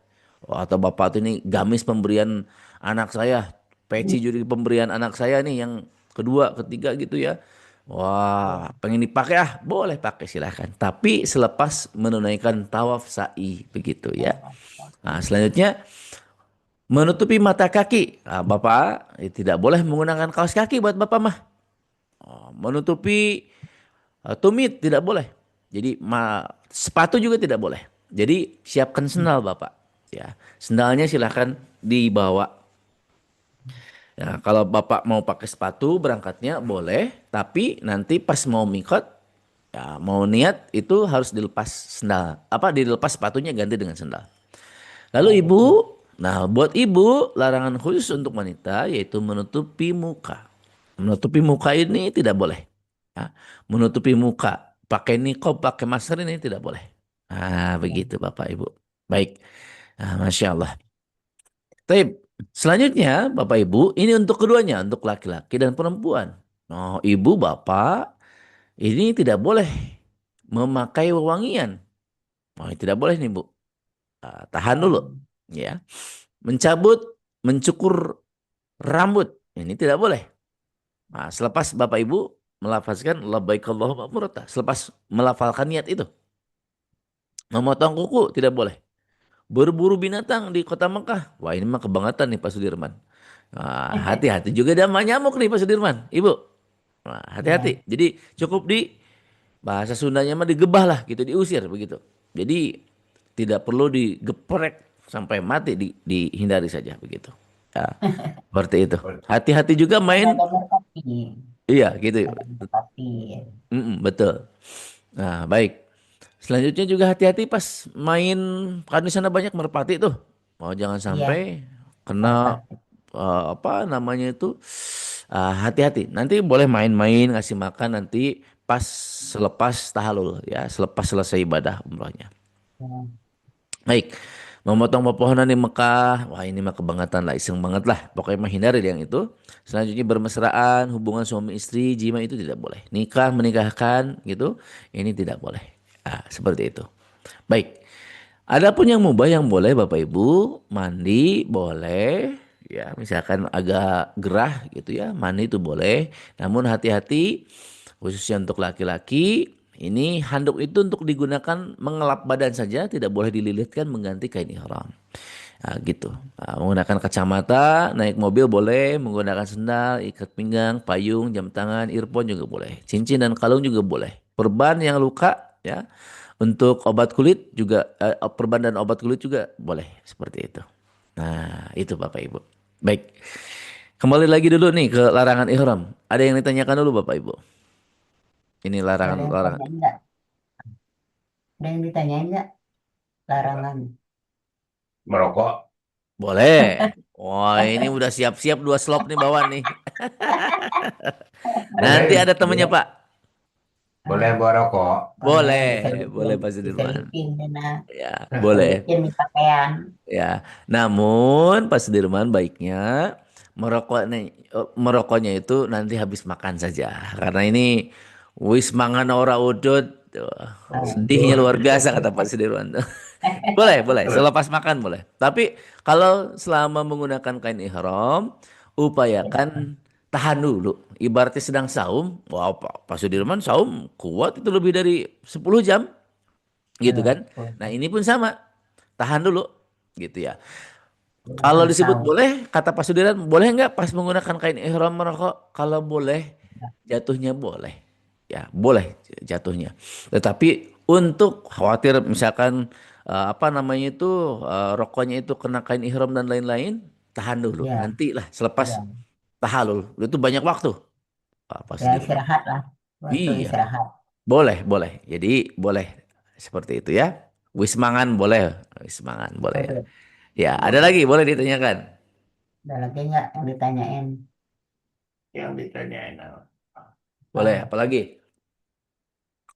Oh, atau Bapak tuh ini gamis pemberian anak saya. Peci juga pemberian anak saya nih yang kedua, ketiga gitu ya. Wah, pengen dipakai boleh pakai silahkan. Tapi selepas menunaikan tawaf sa'i begitu ya. Nah, selanjutnya menutupi mata kaki. Nah, Bapak tidak boleh menggunakan kaos kaki buat Bapak mah. Menutupi tumit tidak boleh. Jadi sepatu juga tidak boleh. Jadi siapkan sendal Bapak. Ya, sendalnya silahkan dibawa. Ya, kalau Bapak mau pakai sepatu berangkatnya boleh, tapi nanti pas mau mikot, ya mau niat itu harus dilepas sendal. Apa dilepas sepatunya ganti dengan sendal. Oh, Lalu ibu, gitu. nah buat ibu larangan khusus untuk wanita yaitu menutupi muka. Menutupi muka ini tidak boleh. Ya, menutupi muka, pakai niqab, pakai masker ini tidak boleh. Ah, Ya. begitu Bapak Ibu. Baik. Ah, Masya Allah. Taib. Selanjutnya, Bapak Ibu, ini untuk keduanya, untuk laki-laki dan perempuan. Oh, ibu, bapak, ini tidak boleh memakai wewangian. Oh, ini tidak boleh nih, Bu. Ah, tahan Oh, dulu, ya. Mencabut, mencukur rambut, ini tidak boleh. Nah, selepas Bapak Ibu melafazkan labbaik Allahumma umrata, selepas melafalkan niat itu, memotong kuku tidak boleh. Berburu binatang di kota Mekah. Wah, ini mah kebangetan nih Pak Sudirman. Nah, hati-hati juga ada sama nyamuk nih Pak Sudirman, Ibu. Nah, ya. hati-hati. Jadi cukup di bahasa Sundanya mah digebah lah gitu, diusir begitu. Jadi tidak perlu digeprek sampai mati, dihindari saja begitu. Ya, seperti itu. Hati-hati juga Kan main. ada merpati. Iya gitu. Ada merpati. Betul. Nah, baik. Selanjutnya juga hati-hati pas main, kan di sana banyak merpati tuh. Mau jangan Iya, sampai kena merpati. apa namanya itu, hati-hati. Nanti boleh main-main ngasih makan nanti pas selepas tahalul ya, selepas selesai ibadah umrohnya. Ya. Baik. Memotong pepohonan di Mekah, wah ini mah kebangetan lah, iseng banget lah. Pokoknya menghindari yang itu. Selanjutnya bermesraan, hubungan suami istri, jima itu tidak boleh. Nikah, menikahkan gitu, ini tidak boleh. Seperti itu. Baik. Adapun yang mubah yang boleh Bapak Ibu, mandi boleh, ya misalkan agak gerah gitu ya, mandi itu boleh. Namun hati-hati, khususnya untuk laki-laki, ini handuk itu untuk digunakan mengelap badan saja, tidak boleh dililitkan mengganti kain ihram. Nah, gitu. Nah, menggunakan kacamata, naik mobil boleh, menggunakan sendal, ikat pinggang, payung, jam tangan, earphone juga boleh. Cincin dan kalung juga boleh. Perban yang luka, ya. Untuk obat kulit juga, perban dan obat kulit juga boleh. Seperti itu. Nah, itu Bapak Ibu. Baik. Kembali lagi dulu nih ke larangan ihram. Ada yang ditanyakan dulu Bapak Ibu. Ini Ada yang larangan-larangan. tanya enggak? Ada yang ditanya enggak? Larangan. Merokok Boleh. Wah, ini udah siap-siap dua slop nih bawa nih. Nanti boleh, ada temennya boleh, Pak. boleh bawa rokok. Boleh Boleh, boleh diselipin, Pak Sudirman. diselipin sana, Ya, boleh. selipin di pakaian. Ya, namun Pak Sudirman baiknya merokoknya itu nanti habis makan saja. Karena ini wis mangan ora udut. Wah, sedihnya Waduh. luar biasa kata Pak Sudirman. Boleh, boleh. Selepas makan boleh. Tapi kalau selama menggunakan kain ihram, upayakan tahan dulu. Ibaratnya sedang saum, wah Pak Sudirman saum kuat itu lebih dari 10 jam gitu Ya, kan. Nah, ini pun sama. Tahan dulu gitu ya. Kalau kan disebut tahu. boleh, kata Pak Sudiran, boleh nggak pas menggunakan kain ihram merokok? Kalau boleh, jatuhnya boleh. Ya, boleh jatuhnya. Tetapi untuk khawatir misalkan apa namanya itu, rokoknya itu kena kain ihram dan lain-lain, tahan dulu. Ya, Nantilah selepas ya, tahalul. Itu banyak waktu, Pak ya Sudirman. istirahat lah. Waktu Iya, istirahat. boleh, boleh. Jadi boleh seperti itu ya. Wismangan boleh, wismangan boleh ya. Boleh. Ya, ada Boleh. lagi boleh ditanyakan. Ada lagi nggak yang ditanyain? Yang ditanyain apa? Boleh, Ah, apalagi?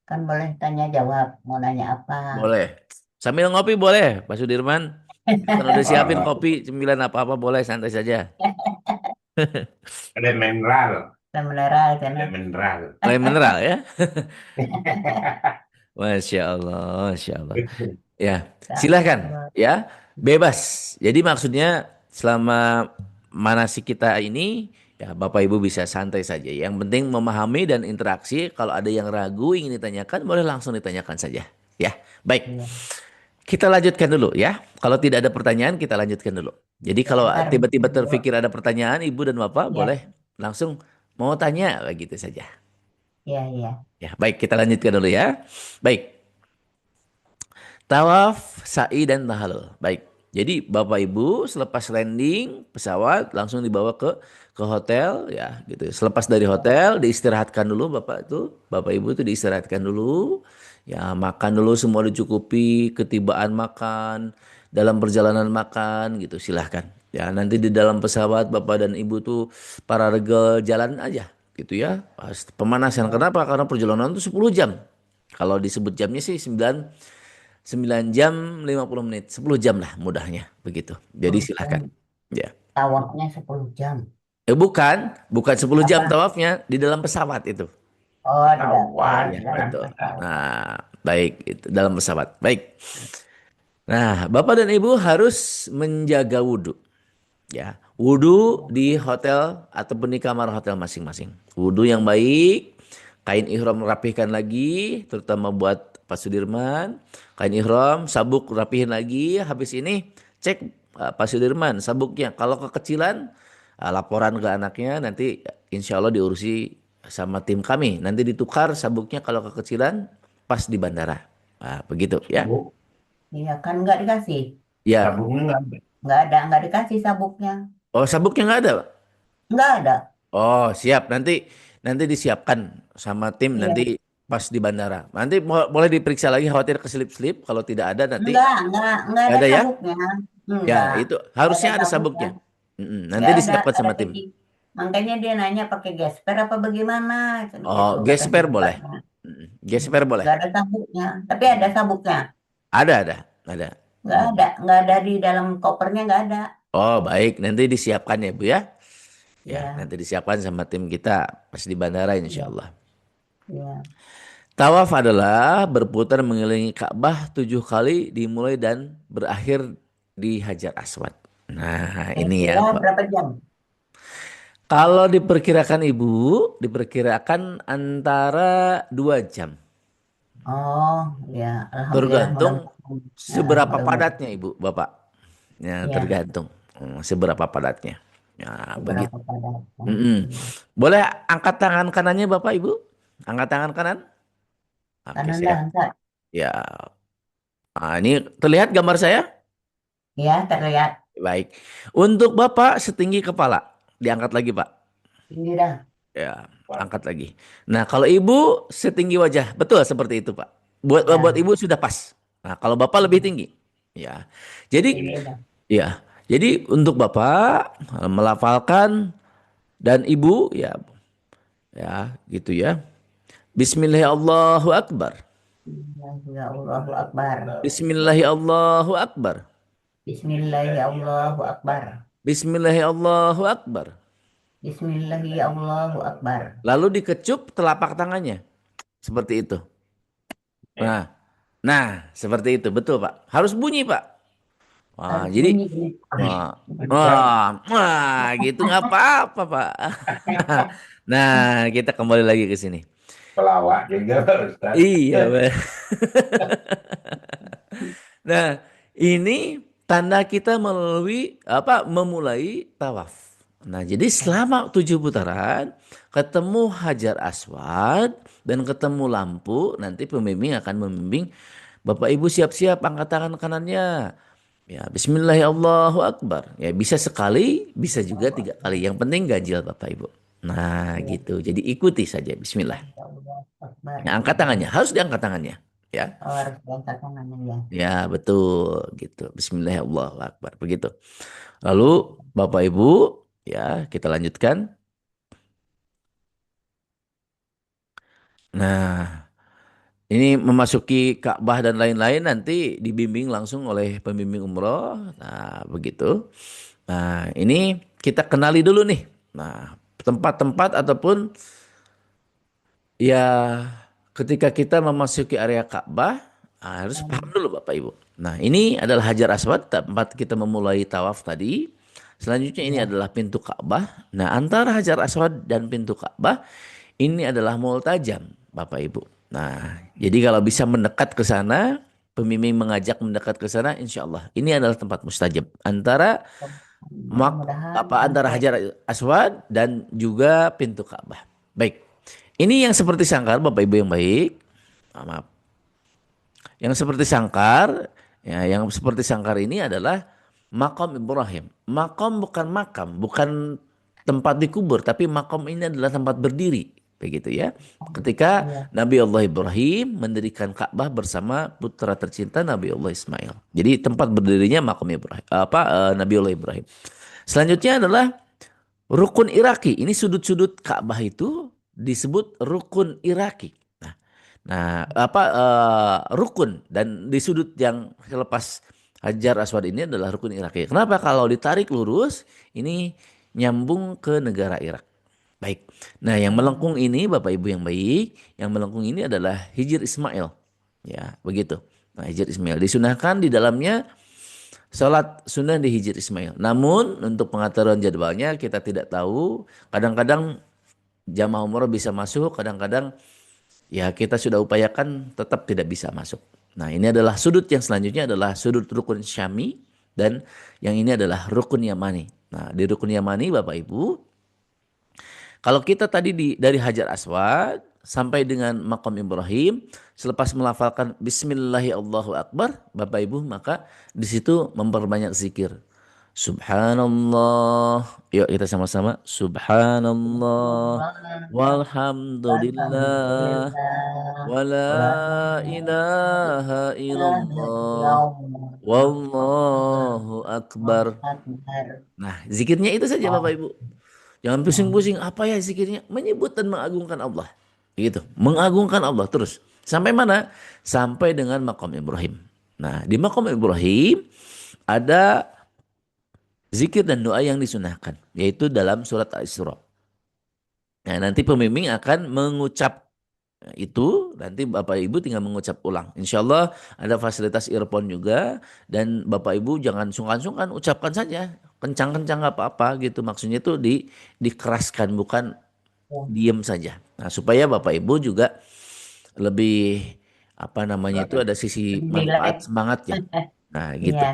kan boleh tanya jawab. Mau nanya apa? Boleh. Sambil ngopi boleh, Pak Sudirman. Kan udah siapin Oh, kopi, cemilan apa-apa boleh, santai saja. ada mineral, Kita mineral ada sana. mineral. Mulai mineral ya. Masya Allah, Masya Allah. Ya, silahkan ya, bebas. Jadi maksudnya selama manasik kita ini, ya Bapak Ibu bisa santai saja. Yang penting memahami dan interaksi. Kalau ada yang ragu ingin ditanyakan, boleh langsung ditanyakan saja. Ya, baik. Iya. Kita lanjutkan dulu ya. Kalau tidak ada pertanyaan, kita lanjutkan dulu. Jadi Ya, kalau ntar tiba-tiba dulu. terpikir ada pertanyaan, Ibu dan Bapak Ya, boleh langsung mau tanya begitu saja. ya, ya. Ya, baik kita lanjutkan dulu ya. Baik, tawaf, sa'i dan tahalul. Baik. Jadi Bapak Ibu selepas landing pesawat langsung dibawa ke hotel ya gitu. Selepas dari hotel diistirahatkan dulu Bapak Ibu itu diistirahatkan dulu. Ya makan dulu semua dicukupi, ketibaan makan, dalam perjalanan makan gitu silahkan. Ya nanti di dalam pesawat Bapak dan Ibu tuh para regel jalan aja gitu ya. Pas pemanasan kenapa? Karena perjalanan itu 10 jam. Kalau disebut jamnya sih 9 jam 50 menit, 10 jam lah mudahnya begitu. Jadi 10 jam. silahkan. Ya. Tawafnya 10 jam. Bukan 10 jam Apa? tawafnya di dalam pesawat itu. Oh, Pesawat. di Ya, dalam betul. pesawat. Nah, baik itu dalam pesawat. Baik. Nah, Bapak dan Ibu harus menjaga wudhu. Ya, wudhu di hotel ataupun di kamar hotel masing-masing. Wudhu yang baik, kain ihram rapihkan lagi, terutama buat Pak Sudirman. Kain ihram, sabuk rapihin lagi. Habis ini cek Pak Sudirman sabuknya. Kalau kekecilan, laporan ke anaknya. Nanti insya Allah diurusi sama tim kami. Nanti ditukar sabuknya kalau kekecilan pas di bandara. Nah, begitu ya. Bu, Iya kan nggak dikasih. Ya. tabungnya nggak ada. Nggak dikasih sabuknya. Oh, sabuknya nggak ada, Pak? Nggak ada. Oh, siap. Nanti disiapkan sama tim Iya. nanti pas di bandara. Nanti boleh diperiksa lagi khawatir keselip-selip. Kalau tidak ada nanti Nggak nggak ada ada ya? sabuknya. Ya, Enggak. itu Nggak ada harusnya ada sabuknya. sabuknya. Nanti disiapkan Nggak ada sama tim. peci. Makanya dia nanya pakai gesper apa bagaimana. Oh, Gitu kata si gesper boleh. bapaknya. Gesper boleh. Nggak ada sabuknya. Tapi ada sabuknya. Ada. Hmm. Nggak ada di dalam kopernya nggak ada. Oh, baik. Nanti disiapkan ya, Bu ya. Ya, Ya, nanti disiapkan sama tim kita pas di bandara insya ya, Allah. ya. Tawaf adalah berputar mengelilingi Ka'bah 7 kali dimulai dan berakhir di Hajar Aswad. Nah, ini ya, Kira-kira Pak. berapa jam? Kalau diperkirakan Ibu, diperkirakan antara 2 jam. Oh, ya, alhamdulillah Tergantung mudah-mudahan. Ya, seberapa mudah-mudahan. padatnya Ibu, Bapak. Ya, Ya, tergantung seberapa padatnya. Ya, begitu. beberapa pada. Mm-mm. Boleh angkat tangan kanannya Bapak Ibu? Angkat tangan kanan. Oke, Kanan dah, saya. angkat. Ya, ini terlihat gambar saya? Ya, terlihat. Baik. Untuk Bapak setinggi kepala. Diangkat lagi, Pak. Ini dah. Ya, angkat lagi. Nah, kalau Ibu setinggi wajah. Betul seperti itu, Pak. Buat Ya, Ibu sudah pas. Nah, kalau Bapak lebih tinggi. Ya. Jadi, ini dah. ya. Jadi untuk Bapak melafalkan dan Ibu ya, gitu ya. Bismillahirrahmanirrahim. Ya Allahu Akbar. Bismillahirrahmanirrahim. Bismillahirrahmanirrahim. Bismillahirrahmanirrahim. Bismillahirrahmanirrahim. Lalu dikecup telapak tangannya. Seperti itu. Ya. Nah, seperti itu betul Pak. Harus bunyi Pak. Wah, Harus jadi bunyi gini. gitu nggak apa-apa Pak. Nah, kita kembali lagi ke sini. Pelawak juga Ustaz. Iya, Pak. Nah, ini tanda kita memulai tawaf. Nah, jadi selama 7 putaran ketemu Hajar Aswad dan ketemu lampu, nanti pembimbing akan membimbing Bapak Ibu siap-siap angkat tangan kanannya. Ya, Bismillahirrahmanirrahim. Ya, bisa sekali, bisa juga 3 kali. Yang penting ganjil Bapak Ibu. Nah, Ya, gitu. Jadi ikuti saja Bismillah. Allahu Akbar. Ya, angkat tangannya, harus diangkat tangannya. Ya. Oh, harus diangkat tangannya ya. Ya, betul gitu. Bismillahirrahmanirrahim. Begitu. Lalu Bapak Ibu, ya, kita lanjutkan. Nah, ini memasuki Ka'bah dan lain-lain nanti dibimbing langsung oleh pembimbing umroh. Nah, begitu. Nah, ini kita kenali dulu nih. Nah, tempat-tempat ataupun ya ketika kita memasuki area Ka'bah harus paham dulu Bapak Ibu. Nah, ini adalah Hajar Aswad tempat kita memulai tawaf tadi. Selanjutnya ini Ya, adalah pintu Ka'bah. Nah, antara Hajar Aswad dan pintu Ka'bah ini adalah multajam Bapak Ibu. Nah, jadi kalau bisa mendekat ke sana, pembimbing mengajak mendekat ke sana, insya Allah ini adalah tempat mustajab antara mudah-mudahan antara sampai. Hajar Aswad dan juga pintu Ka'bah. Baik. Ini yang seperti sangkar Bapak Ibu yang baik. Maaf. Yang seperti sangkar, ya, yang seperti sangkar ini adalah Makom Ibrahim. Makom bukan makam, bukan tempat dikubur, tapi makom ini adalah tempat berdiri, begitu ya. Ketika Iya. Nabi Allah Ibrahim mendirikan Ka'bah bersama putra tercinta Nabi Allah Ismail. Jadi tempat berdirinya makom Ibrahim, Nabi Allah Ibrahim. Selanjutnya adalah rukun Iraki. Ini sudut-sudut Ka'bah itu disebut rukun Iraki. Nah, rukun dan di sudut yang selepas Hajar Aswad ini adalah rukun Iraki. Kenapa? Kalau ditarik lurus ini nyambung ke negara Irak. Baik. Nah, yang melengkung ini Bapak Ibu yang baik, yang melengkung ini adalah Hijr Ismail. Ya, begitu. Nah, Hijr Ismail disunahkan di dalamnya salat sunnah di Hijr Ismail. Namun untuk pengaturan jadwalnya kita tidak tahu. Kadang-kadang jamaah umroh bisa masuk, kadang-kadang ya kita sudah upayakan tetap tidak bisa masuk. Nah, ini adalah sudut yang selanjutnya adalah sudut rukun Syami dan yang ini adalah rukun Yamani. Nah, di rukun Yamani Bapak Ibu, kalau kita tadi dari Hajar Aswad sampai dengan Maqam Ibrahim, selepas melafalkan Bismillahirrahmanirrahim, Bapak Ibu, maka di situ memperbanyak zikir. Subhanallah. Yuk kita sama-sama. Subhanallah. Allah, Walhamdulillah. alhamdulillah, Wala wa ilaha ilaha illallah. illallah, Wallahu Allahu akbar. akbar. Nah, zikirnya itu saja Bapak Oh, Ibu. Jangan oh, pusing-pusing apa ya zikirnya. Menyebut dan mengagungkan Allah. Gitu. Mengagungkan Allah terus. Sampai mana? Sampai dengan Maqam Ibrahim. Nah, di Maqam Ibrahim ada zikir dan doa yang disunahkan. Yaitu dalam surat Al-Isra. Nah, nanti pembimbing akan mengucap itu, nanti Bapak Ibu tinggal mengucap ulang. Insya Allah ada fasilitas earphone juga, dan Bapak Ibu jangan sungkan-sungkan, ucapkan saja. Kencang-kencang nggak apa-apa gitu. Maksudnya itu dikeraskan, bukan oh, diem saja. Nah, supaya Bapak Ibu juga lebih apa namanya itu ada sisi lebih manfaat rileks. semangatnya. Nah, Iya, gitu.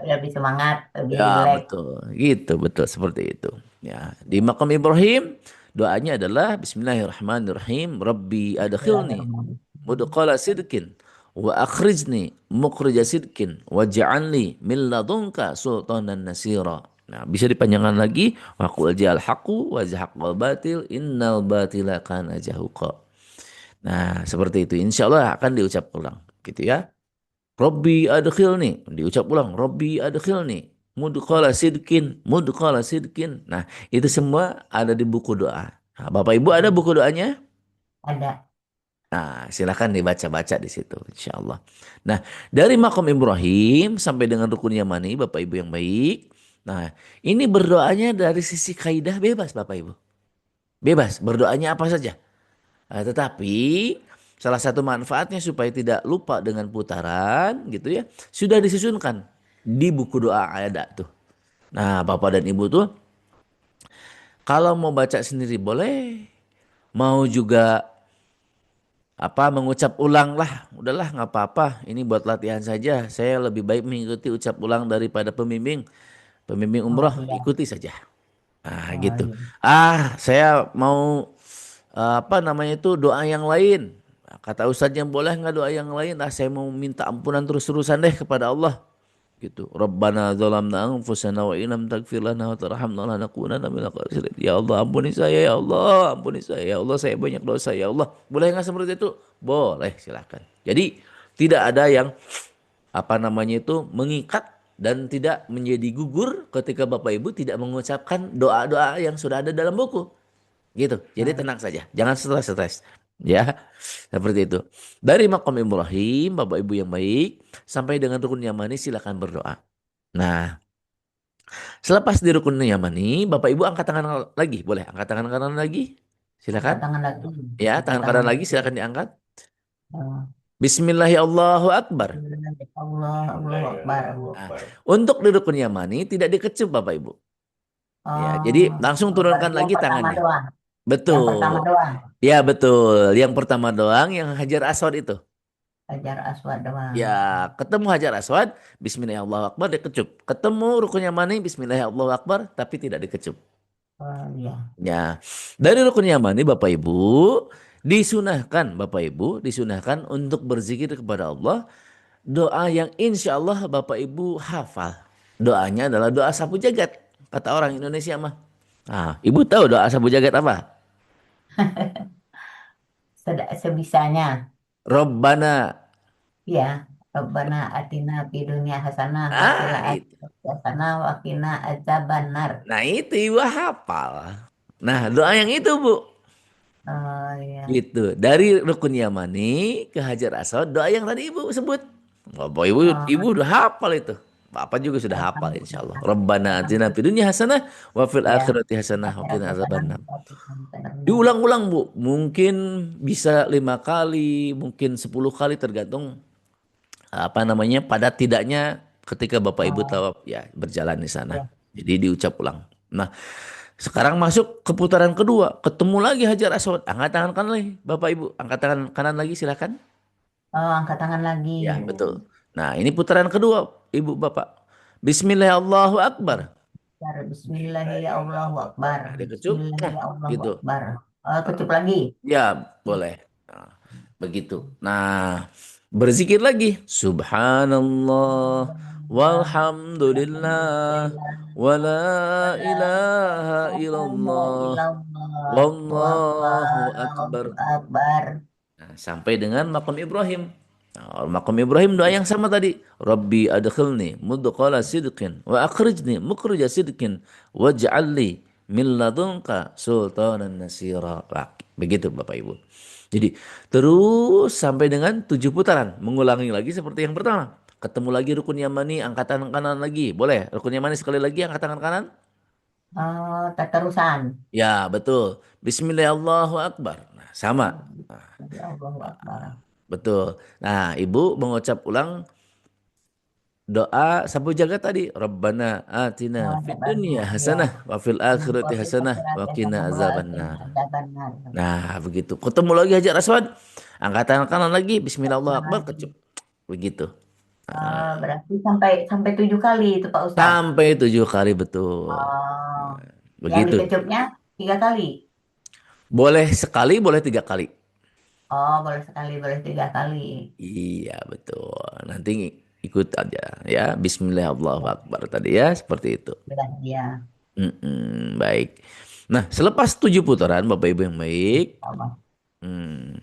lebih semangat, lebih Ya, rileks. betul. Gitu, betul seperti itu. Ya, di makam Ibrahim doanya adalah Bismillahirrahmanirrahim. Rabbi adkhilni Bismillahirrahmanirrahim. mudqala sidqin wa akhrijni mukhrija sidqin waj'alni min ladunka sultanan nasira. Nah, bisa dipanjangkan lagi wa qul ja'al haqqu wa zahaqal batil innal batila kana zahuqa. Nah, seperti itu. Insya Allah akan diucap ulang, gitu ya. Robbi adkhilni, diucap ulang. Robbi adkhilni, mudqala sidkin, mudqala sidkin. Nah, itu semua ada di buku doa. Nah, Bapak Ibu ada buku doanya? Ada. Nah, silakan dibaca-baca di situ, insya Allah. Nah, dari Maqam Ibrahim sampai dengan Rukun Yamani, Bapak Ibu yang baik. Nah, ini berdoanya dari sisi kaidah bebas, Bapak Ibu. Bebas, berdoanya apa saja. Nah, tetapi salah satu manfaatnya supaya tidak lupa dengan putaran gitu ya, sudah disusunkan di buku doa ada tuh. Nah, Bapak dan Ibu tuh kalau mau baca sendiri boleh, mau juga mengucap ulang lah, udahlah nggak apa-apa. Ini buat latihan saja. Saya lebih baik mengikuti ucap ulang daripada pembimbing. Pembimbing Oh umroh iya. ikuti saja. Nah, Oh gitu. iya. Saya mau apa namanya itu doa yang lain. Nah, kata ustadznya boleh nggak doa yang lain? Saya mau minta ampunan terus-terusan deh kepada Allah. Gitu. Rabbana zalamna anfusana wa illam taghfir lana wa tarhamna lanakunanna minal khasirin. Ya Allah ampuni saya ya Allah, ampuni saya ya Allah, saya banyak dosa ya Allah. Boleh nggak seperti itu? Boleh, silakan. Jadi tidak ada yang apa namanya itu mengikat dan tidak menjadi gugur ketika Bapak Ibu tidak mengucapkan doa-doa yang sudah ada dalam buku. Gitu. Jadi Oh, tenang saja, jangan stres-stres. Ya, seperti itu. Dari Maqam Ibrahim, Bapak Ibu yang baik, sampai dengan rukun Yamani silakan berdoa. Nah, selepas di rukun Yamani, Bapak Ibu angkat tangan lagi, boleh angkat tangan kanan lagi? angkat Silakan. tangan lagi. Ya, Angkat tangan tangan kanan lagi lagi. silakan diangkat. Oh, Bismillahirrahmanirrahim. Allah, Allah Akbar. Nah, untuk di rukun Yamani tidak dikecup Bapak Ibu. Ya, jadi Oh, langsung oh, turunkan berarti yang lagi pertama tangannya. doang. Yang pertama Betul. doang. Ya, betul. Yang pertama doang yang Hajar Aswad itu. Hajar Aswad doang. Ya, ketemu Hajar Aswad, Bismillahirrahmanirrahim dikecup. Ketemu rukun Yamani, Bismillahirrahmanirrahim, tapi tidak dikecup. Oh iya. Ya, dari rukun Yamani Bapak Ibu disunahkan, Bapak Ibu disunahkan untuk berzikir kepada Allah doa yang insya Allah Bapak Ibu hafal. Doanya adalah doa sapu jagat. Kata orang Indonesia mah. Nah, ibu tahu doa sapu jagat apa? Sebisanya. Robbana. Ya, Rabbana atina fid dunya hasanah wa fil Itu. akhirati hasanah wa qina adzabannar. Nah itu ibu hafal. Nah doa yang itu bu. Oh iya. Gitu. Dari rukun Yamani ke Hajar Aswad. Doa yang tadi ibu sebut. Bapak ibu Oh, udah hafal itu. Bapak juga sudah hafal insya Allah. alhamdulillah. Rabbana atina fid Alhamdulillah. dunya hasanah wa fil Ya, akhirati hasanah wa akhirat qina hasanah azabannar. wa qina adzabannar. Diulang-ulang bu. Mungkin bisa 5 kali, mungkin 10 kali tergantung apa namanya pada tidaknya ketika Bapak Ibu Oh, tawaf ya berjalan di sana. ya. Jadi diucap ulang. Nah, sekarang masuk ke putaran kedua, ketemu lagi Hajar Aswad. Angkat tangan kanan lagi, Bapak Ibu. Angkat tangan kanan lagi silakan. Oh, angkat tangan lagi. Ya, betul. Nah, ini putaran kedua, Ibu Bapak. Bismillahirrahmanirrahim. Bismillah ya Allahu Akbar. Nah, dia kecup. Bismillah Nah, ya Allahu gitu. Akbar. Oh, kecup lagi. Ya, boleh. Nah, begitu. Nah, berzikir lagi. Subhanallah walhamdulillah wala ilaha illallah wallahu akbar. Allahu Akbar. Nah, sampai dengan makom Ibrahim. Nah, makom Ibrahim doa yang sama tadi. Rabbi adkhilni mudqala sidqin wa akhrijni mukhrija sidqin waj'alli min ladunka sultanan nasira. Nah, begitu Bapak Ibu. Jadi terus sampai dengan 7 putaran. Mengulangi lagi seperti yang pertama. Ketemu lagi rukun Yamani, angkat tangan kanan lagi. Boleh? Rukun Yamani sekali lagi, angkat tangan kanan. Oh, terusan. Ya, betul. Bismillahirrahmanirrahim. Nah, sama. Nah, Ya Allahu Akbar. betul. Nah, Ibu mengucap ulang doa sabu jagat tadi. Rabbana atina Oh, fid baru dunya ya. hasanah wa fil akhirati Wafil hasanah akhirat wa ya sama qina wafil azabannar. adzabannar. Nah, begitu. Ketemu lagi Hajar Aswad. Angkat tangan kanan lagi. Bismillahirrahmanirrahim. Kecup. Begitu. Berarti sampai sampai 7 kali itu Pak Ustadz. Sampai 7 kali betul. Oh, yang Begitu. dikecupnya 3 kali. Boleh sekali, boleh 3 kali. Oh, boleh sekali, boleh 3 kali. Iya, betul. Nanti ikut aja ya. Bismillahirrahmanirrahim tadi ya. Seperti itu. Sudah ya. Baik. Nah, selepas 7 putaran, Bapak Ibu yang baik. Allah. hmm,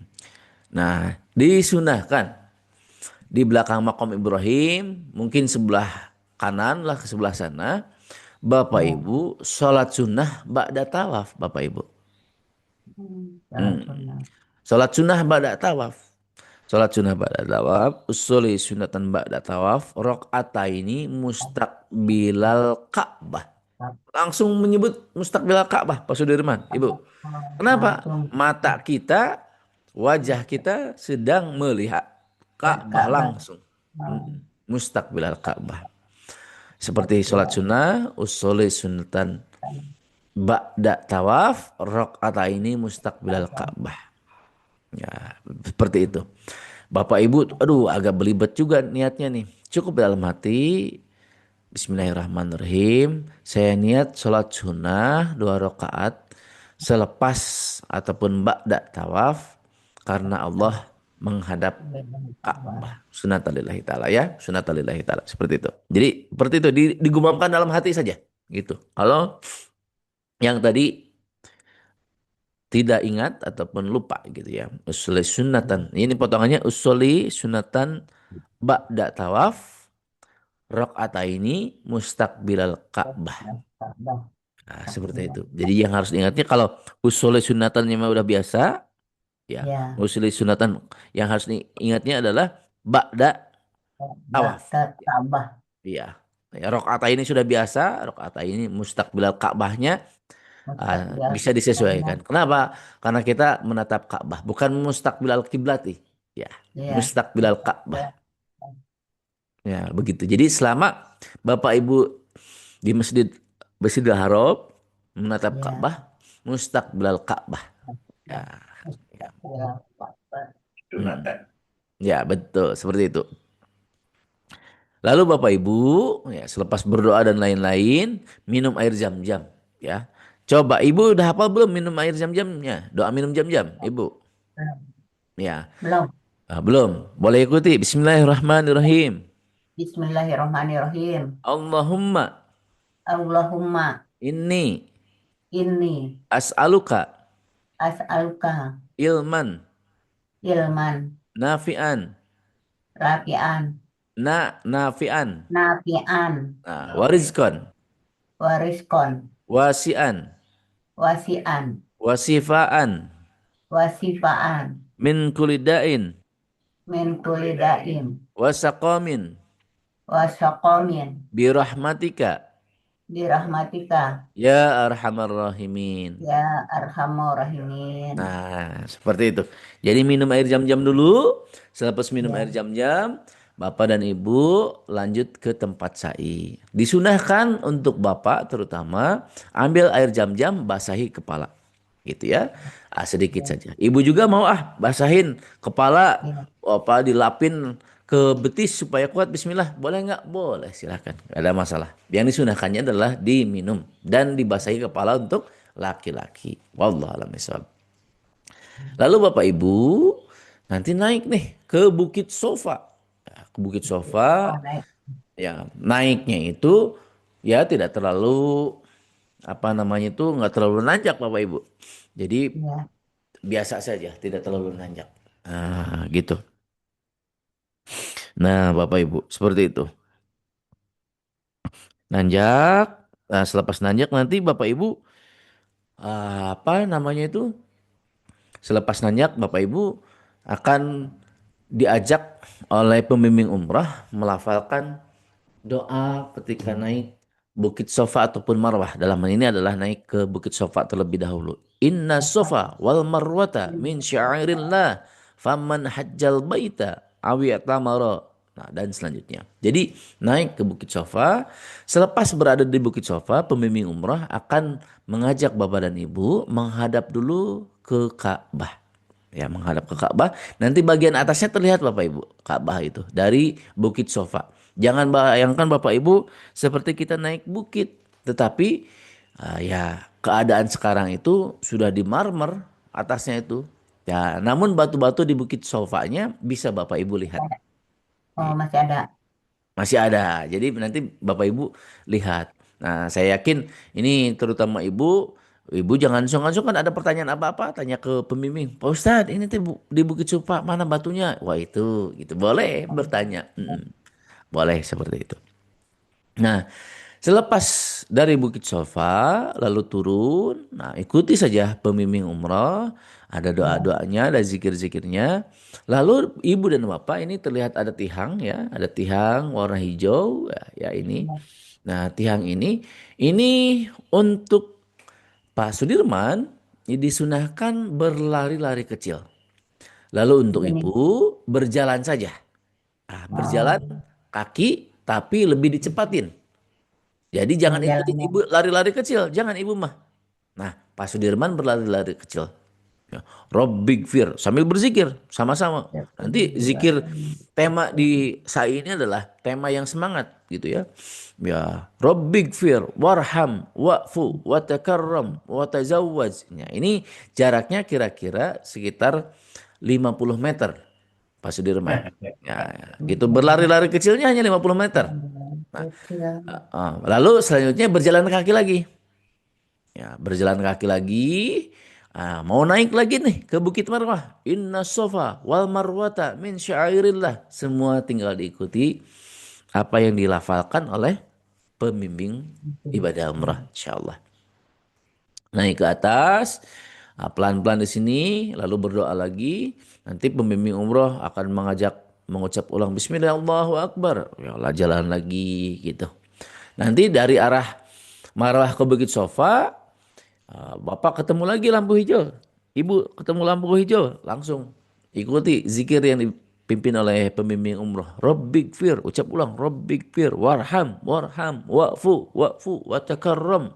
Nah, disunahkan di belakang makom Ibrahim, mungkin sebelah kanan lah ke sebelah sana. Bapak Ya. Ibu, sholat sunnah ba'da tawaf, Bapak Ibu. Salat Hmm. sunnah. Sholat sunnah ba'da tawaf. Sholat sunnah ba'da tawaf. Usuli sunatan ba'da tawaf. Rok'ataini mustaqbilal Ka'bah. Langsung menyebut mustaqbilal Ka'bah, Pak Sudirman, Ibu. Kenapa? Langsung Mata kita, wajah kita sedang melihat ke Ka'bah Ka'bah. langsung. Mustaqbilal Ka'bah. Seperti sholat sunnah, usuli sunatan ba'da tawaf, rok'ataini mustaqbilal Ka'bah. Ya, seperti itu. Bapak Ibu, aduh agak belibet juga niatnya nih. Cukup dalam hati, Bismillahirrahmanirrahim. Saya niat sholat sunnah 2 rakaat selepas ataupun ba'da tawaf karena Allah menghadap Ka'bah. Sunatalillahi ta'ala ya. Sunatalillahi ta'ala. Seperti itu. Jadi seperti itu digumamkan dalam hati saja. Gitu. Kalau yang tadi tidak ingat ataupun lupa gitu ya. Usuli sunatan. Ini potongannya usuli sunatan ba'da tawaf rakaataini mustaqbilal Ka'bah. Ka'bah. Nah, seperti itu. Jadi yang harus diingatnya kalau usuli sunatan memang udah biasa, ya. Ya, Usuli sunatan yang harus diingatnya adalah ba'da tawaf. ke Ka'bah. Iya. Ya, rakaataini sudah biasa, rakaataini mustaqbilal Ka'bahnya Mustaqbil bisa Ka'bah. disesuaikan. Kenapa? Karena kita menatap Ka'bah, bukan mustaqbilal kiblati. Ya, Ya. mustaqbilal Ka'bah. Ya, begitu. Jadi selama Bapak Ibu di Masjidil Haram menatap Ya. Ka'bah, mustaqbilal Ka'bah. Ya, ya. Mustaqbil Ka'bah. Hmm. Sunatan. Ya, betul seperti itu. Lalu Bapak Ibu, ya selepas berdoa dan lain-lain, minum air zam-zam, ya. Coba Ibu udah hafal belum minum air zam-zamnya? Doa minum zam-zam, Ibu. Belum. Ya, Belum. belum. Boleh ikuti. Bismillahirrahmanirrahim. Bismillahirrahmanirrahim. Allahumma Allahumma inni inni as'aluka as'aluka ilman ilman nafi'an rafi'an nafi'an nafi'an nah, warizkon wariskon wasi'an wasi'an wasifaan wasifaan min kulidain min kulli da'in wasaqamin wasaqamin birahmatika birahmatika ya arhamar rahimin. ya arhamur rahimin. Nah, seperti itu. Jadi minum air jam-jam dulu. Selepas minum air Ya, jam-jam, Bapak dan Ibu lanjut ke tempat sa'i. Disunahkan untuk Bapak terutama ambil air jam-jam basahi kepala. Gitu ya. Sedikit ya, saja. Ibu juga mau basahin kepala ya. apa dilapin ke betis supaya kuat bismillah. Boleh nggak? Boleh, silakan. Nggak ada masalah. Yang disunahkannya adalah diminum dan dibasahi kepala untuk laki-laki. Wallahu a'lam bishawab. Lalu Bapak Ibu nanti naik nih ke Bukit Sofa. Ya, ke Bukit Sofa Oh, baik. ya naiknya itu ya tidak terlalu apa namanya itu nggak terlalu nanjak Bapak Ibu. Jadi Ya, biasa saja, tidak terlalu nanjak. Nah, gitu. Nah, Bapak Ibu, seperti itu. Nanjak. Nah, selepas nanjak nanti Bapak Ibu apa namanya itu? Selepas nanjak Bapak Ibu akan diajak oleh pembimbing umrah melafalkan doa ketika naik Bukit Sofa ataupun Marwah. Dalam hal ini adalah naik ke Bukit Sofa terlebih dahulu. Inna sofa wal marwata min syairillah faman hajjal baita awi tamara. Nah, dan selanjutnya. Jadi naik ke Bukit Sofa. Selepas berada di Bukit Sofa, pembimbing umrah akan mengajak Bapak dan Ibu menghadap dulu ke Ka'bah. Ya, menghadap ke Ka'bah. Nanti bagian atasnya terlihat Bapak Ibu, Ka'bah itu dari Bukit Sofa. Jangan bayangkan Bapak Ibu seperti kita naik bukit, tetapi ya keadaan sekarang itu sudah di marmer atasnya itu. Ya, namun batu-batu di Bukit Sofanya bisa Bapak Ibu lihat. oh masih ada. Masih ada. Jadi nanti Bapak Ibu lihat. Nah, saya yakin ini terutama Ibu jangan sungkan-sungkan ada pertanyaan apa-apa, tanya ke pembimbing. Pak Ustadz, ini tuh di Bukit Supa, mana batunya? Wah itu, gitu. Boleh bertanya. Boleh seperti itu. Nah, selepas dari Bukit Sofa, lalu turun. Nah, ikuti saja pembimbing umroh. Ada Ya, doa-doanya, ada zikir-zikirnya. Lalu ibu dan bapak ini terlihat ada tihang ya, ada tihang warna hijau ya, ya ini. ya. Nah, tihang ini untuk Pak Sudirman disunahkan berlari-lari kecil. Lalu untuk Begini. ibu berjalan saja. Berjalan Oh, kaki tapi lebih dicepatin. Jadi oh jangan ikutin jalannya. ibu lari-lari kecil, jangan ibu mah. Nah, Pak Sudirman berlari-lari kecil. Ya, Robbik Fir sambil berzikir sama-sama. Nanti zikir tema di sa'i ini adalah tema yang semangat gitu ya. Ya, Robbik Fir warham wa'fu watakarram watazawwaj. Ya, ini jaraknya kira-kira sekitar 50 meter Pak Sudirman. Ya, ya, gitu berlari-lari kecilnya hanya 50 meter. Nah, Kecil. lalu selanjutnya berjalan kaki lagi. Ya, berjalan kaki lagi. Mau naik lagi nih ke Bukit Marwah. Inna sofa wal marwata min syairillah. Semua tinggal diikuti apa yang dilafalkan oleh pembimbing ibadah umrah insyaallah. Naik ke atas, pelan-pelan di sini, lalu berdoa lagi. Nanti pembimbing umroh akan mengajak mengucap ulang Bismillah Allahu Akbar. Ya Allah jalan lagi gitu. Nanti dari arah Marwah ke Bukit Sofa, Bapak ketemu lagi lampu hijau. Ibu ketemu lampu hijau. Langsung ikuti zikir yang dipimpin oleh pembimbing umroh. Rabbik fir. Ucap ulang. Rabbik fir. Warham. Warham. Wa'fu. Wa'fu. Watakarram.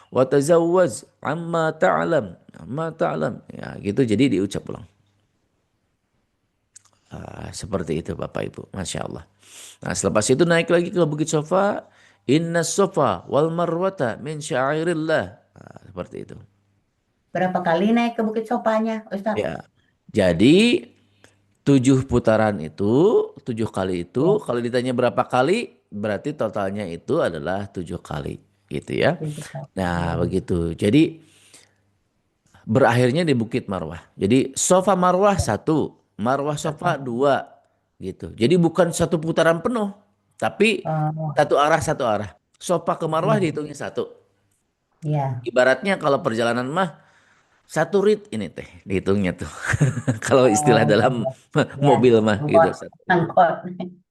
Watazawwaz. Amma ta'alam. Amma ta'alam. Ya gitu jadi diucap ulang. Seperti itu Bapak Ibu. Masya Allah. Nah selepas itu naik lagi ke Bukit Sofa. Inna sofa wal marwata min syairillah. Seperti itu. Berapa kali naik ke Bukit Sopanya, Ustaz? Ya, jadi 7 putaran itu, 7 kali Ya, itu, kalau ditanya berapa kali, berarti totalnya itu adalah 7 kali, gitu ya. 7 kali. Nah, Ya. begitu. Jadi berakhirnya di Bukit Marwah. Jadi Sofa Marwah satu, Marwah Sofa Satu. dua, gitu. Jadi bukan satu putaran penuh, tapi Oh, satu arah satu arah. Sofa ke Marwah ya, dihitungnya satu. ya. Ibaratnya kalau perjalanan mah satu rit ini teh dihitungnya tuh. Kalau istilah Oh, dalam ya. Ya. mobil mah gitu. Angkot, angkot.